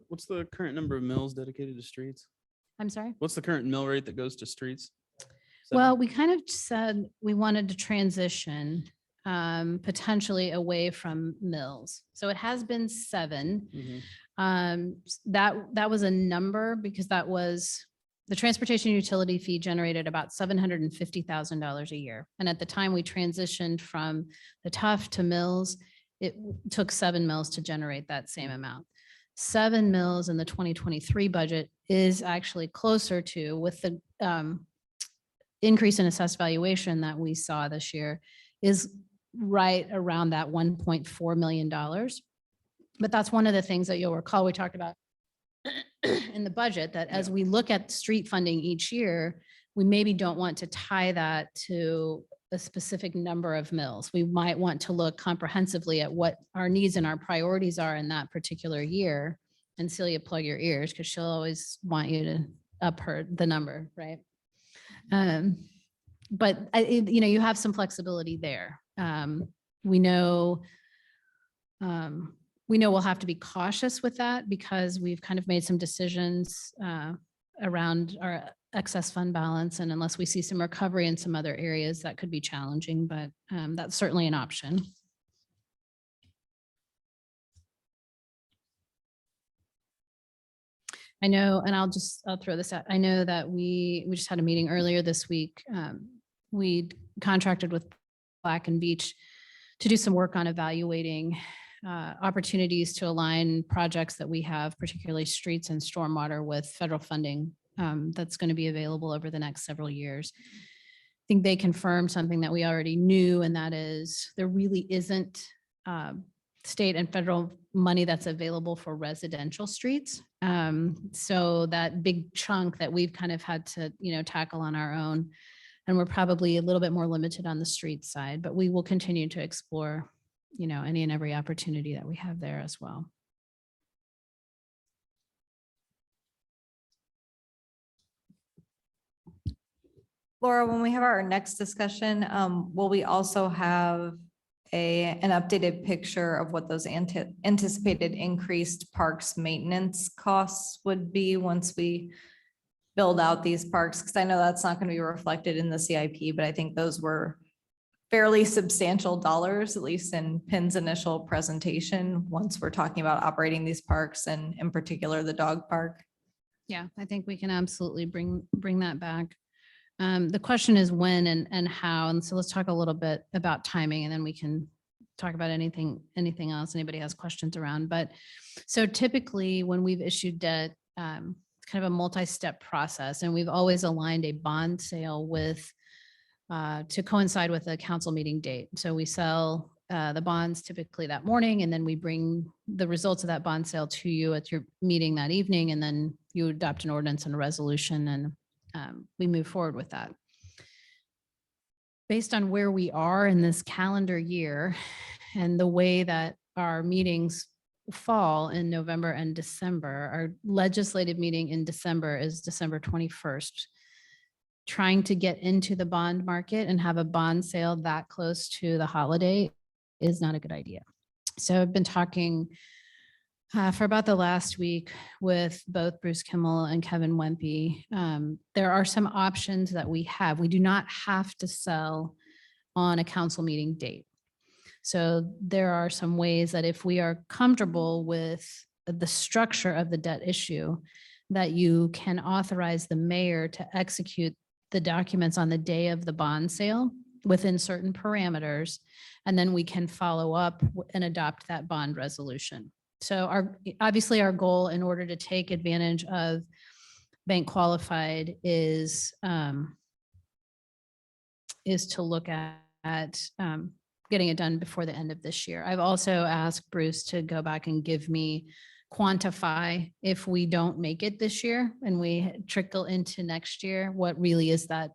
What's the current number of mills dedicated to streets? I'm sorry? What's the current mill rate that goes to streets? Well, we kind of said we wanted to transition potentially away from mills. So it has been 7. That was a number because that was the transportation utility fee generated about $750,000 a year. And at the time we transitioned from the Tough to mills, it took 7 mills to generate that same amount. 7 mills in the 2023 budget is actually closer to, with the increase in assessed valuation that we saw this year, is right around that $1.4 million. But that's one of the things that you'll recall we talked about in the budget, that as we look at street funding each year, we maybe don't want to tie that to a specific number of mills. We might want to look comprehensively at what our needs and our priorities are in that particular year. And Celia, plug your ears because she'll always want you to up the number, right? But you have some flexibility there. We know we'll have to be cautious with that because we've kind of made some decisions around our excess fund balance. And unless we see some recovery in some other areas, that could be challenging, but that's certainly an option. I know, and I'll throw this out. I know that we just had a meeting earlier this week. We contracted with Black and Beach to do some work on evaluating opportunities to align projects that we have, particularly streets and stormwater, with federal funding that's going to be available over the next several years. I think they confirmed something that we already knew, and that is there really isn't state and federal money that's available for residential streets. So that big chunk that we've kind of had to, tackle on our own, and we're probably a little bit more limited on the street side, but we will continue to explore, any and every opportunity that we have there as well. Laura, when we have our next discussion, will we also have an updated picture of what those anticipated increased parks maintenance costs would be once we build out these parks? Because I know that's not going to be reflected in the CIP, but I think those were fairly substantial dollars, at least in Penn's initial presentation, once we're talking about operating these parks and in particular the dog park. Yeah, I think we can absolutely bring that back. The question is when and how. And so let's talk a little bit about timing, and then we can talk about anything else anybody has questions around. But so typically when we've issued debt, it's kind of a multi-step process, and we've always aligned a bond sale with to coincide with a council meeting date. So we sell the bonds typically that morning, and then we bring the results of that bond sale to you at your meeting that evening, and then you adopt an ordinance and a resolution, and we move forward with that. Based on where we are in this calendar year and the way that our meetings fall in November and December, our legislative meeting in December is December 21st. Trying to get into the bond market and have a bond sale that close to the holiday is not a good idea. So I've been talking For about the last week with both Bruce Kimmel and Kevin Wempe. There are some options that we have. We do not have to sell on a council meeting date. So there are some ways that if we are comfortable with the structure of the debt issue, that you can authorize the mayor to execute the documents on the day of the bond sale within certain parameters, and then we can follow up and adopt that bond resolution. So obviously our goal in order to take advantage of bank qualified is to look at getting it done before the end of this year. I've also asked Bruce to go back and quantify if we don't make it this year and we trickle into next year, what really is that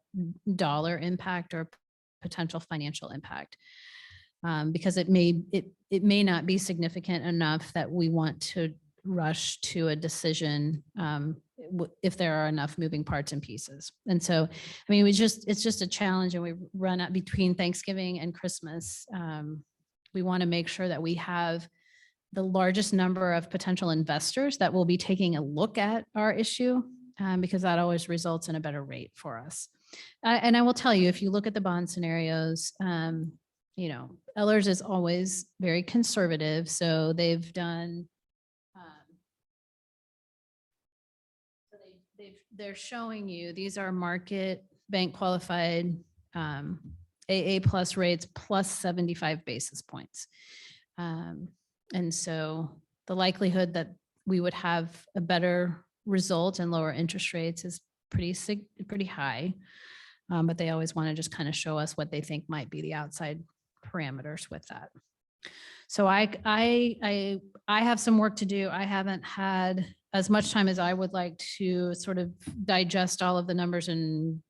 dollar impact or potential financial impact? Because it may not be significant enough that we want to rush to a decision if there are enough moving parts and pieces. And so, I mean, it's just a challenge, and we run out between Thanksgiving and Christmas. We want to make sure that we have the largest number of potential investors that will be taking a look at our issue, because that always results in a better rate for us. And I will tell you, if you look at the bond scenarios, Ellers is always very conservative. So they've done, they're showing you, these are market bank qualified AA plus rates plus 75 basis points. And so the likelihood that we would have a better result and lower interest rates is pretty high. But they always want to just kind of show us what they think might be the outside parameters with that. So I have some work to do. I haven't had as much time as I would like to sort of digest all of the numbers and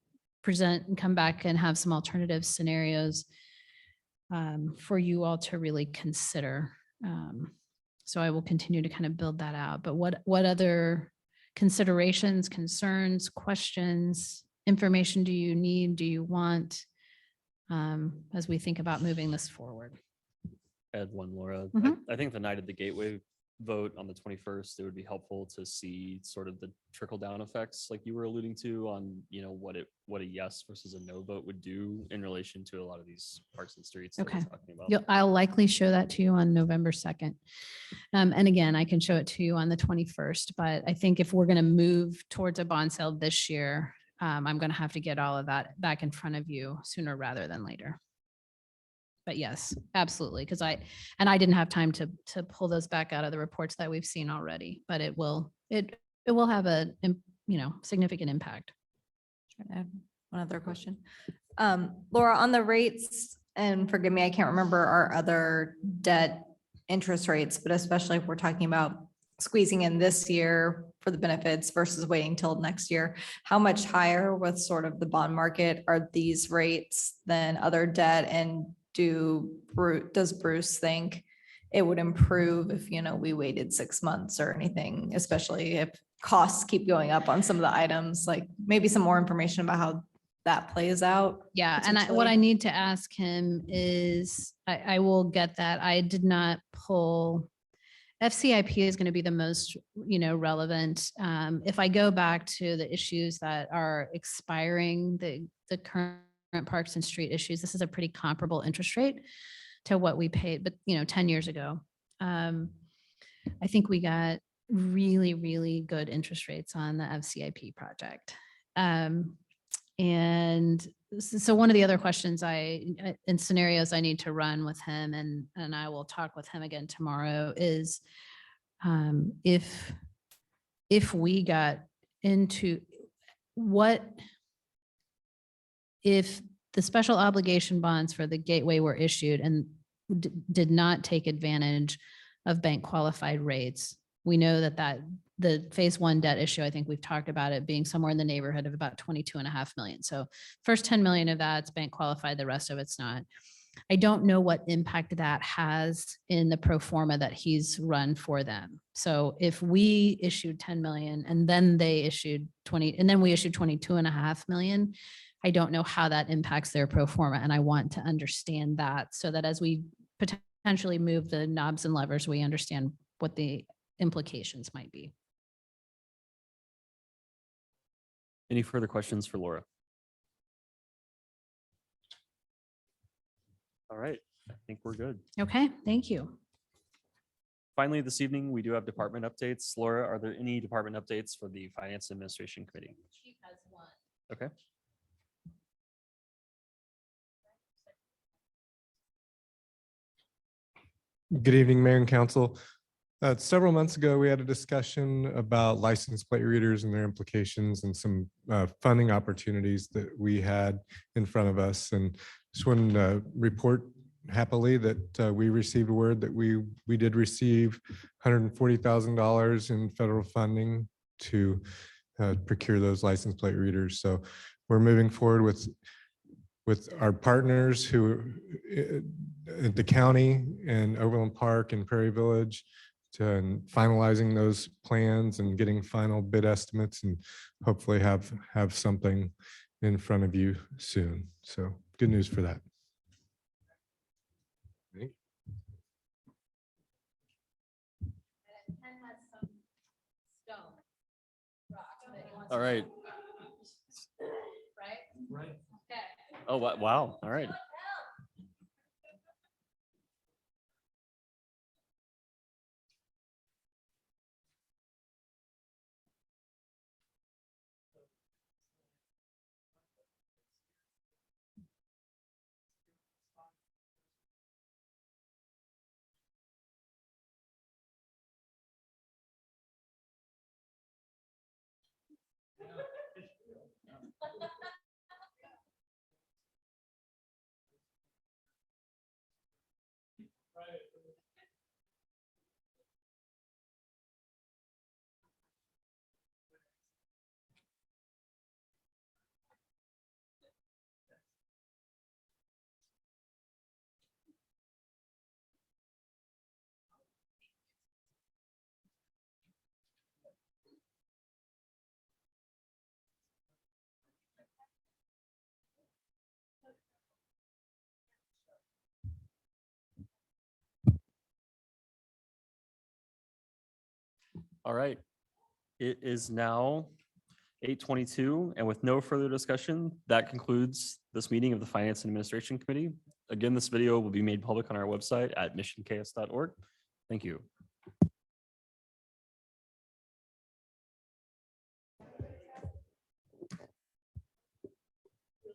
present and come back and have some alternative scenarios for you all to really consider. So I will continue to kind of build that out. But what other considerations, concerns, questions, information do you need, do you want as we think about moving this forward? Add one, Laura. Mhm. I think the night of the gateway vote on the 21st, it would be helpful to see sort of the trickle down effects like you were alluding to on, what a yes versus a no vote would do in relation to a lot of these parks and streets that we're Okay. talking about. I'll likely show that to you on November 2nd. And again, I can show it to you on the 21st, but I think if we're going to move towards a bond sale this year, I'm going to have to get all of that back in front of you sooner rather than later. But yes, absolutely. Because I didn't have time to pull those back out of the reports that we've seen already, but it will have a, significant impact. Trying to add one other question. Laura, on the rates, and forgive me, I can't remember our other debt interest rates, but especially if we're talking about squeezing in this year for the benefits versus waiting till next year, how much higher with sort of the bond market are these rates than other debt? And does Bruce think it would improve if, we waited 6 months or anything, especially if costs keep going up on some of the items, like maybe some more information about how that plays out? Yeah. And what I need to ask him is, I will get that. I did not pull. FCIP is going to be the most, relevant. If I go back to the issues that are expiring, the current parks and street issues, this is a pretty comparable interest rate to what we paid, but 10 years ago. I think we got really, really good interest rates on the FCIP project. And so one of the other questions in scenarios I need to run with him, and I will talk with him again tomorrow, is if we got into if the special obligation bonds for the gateway were issued and did not take advantage of bank qualified rates, we know that the phase one debt issue, I think we've talked about it being somewhere in the neighborhood of about 22.5 million. So first 10 million of that's bank qualified, the rest of it's not. I don't know what impact that has in the pro forma that he's run for them. So if we issued 10 million and then they issued 20, and then we issued 22.5 million, I don't know how that impacts their pro forma. And I want to understand that so that as we potentially move the knobs and levers, we understand what the implications might be. Any further questions for Laura? All right, I think we're good. Okay, thank you. Finally, this evening, we do have department updates. Laura, are there any department updates for the Finance Administration Committee? Okay. Good evening, Mayor and Council. Several months ago, we had a discussion about license plate readers and their implications and some funding opportunities that we had in front of us. And just wanted to report happily that we received word that we did receive $140,000 in federal funding to procure those license plate readers. So we're moving forward with our partners who at the county and Overland Park and Prairie Village to finalizing those plans and getting final bid estimates and hopefully have something in front of you soon. So good news for that. All right. Right? Oh, wow. All right. All right. It is now 8:22, and with no further discussion, that concludes this meeting of the Finance and Administration Committee. Again, this video will be made public on our website at missionks.org. Thank you.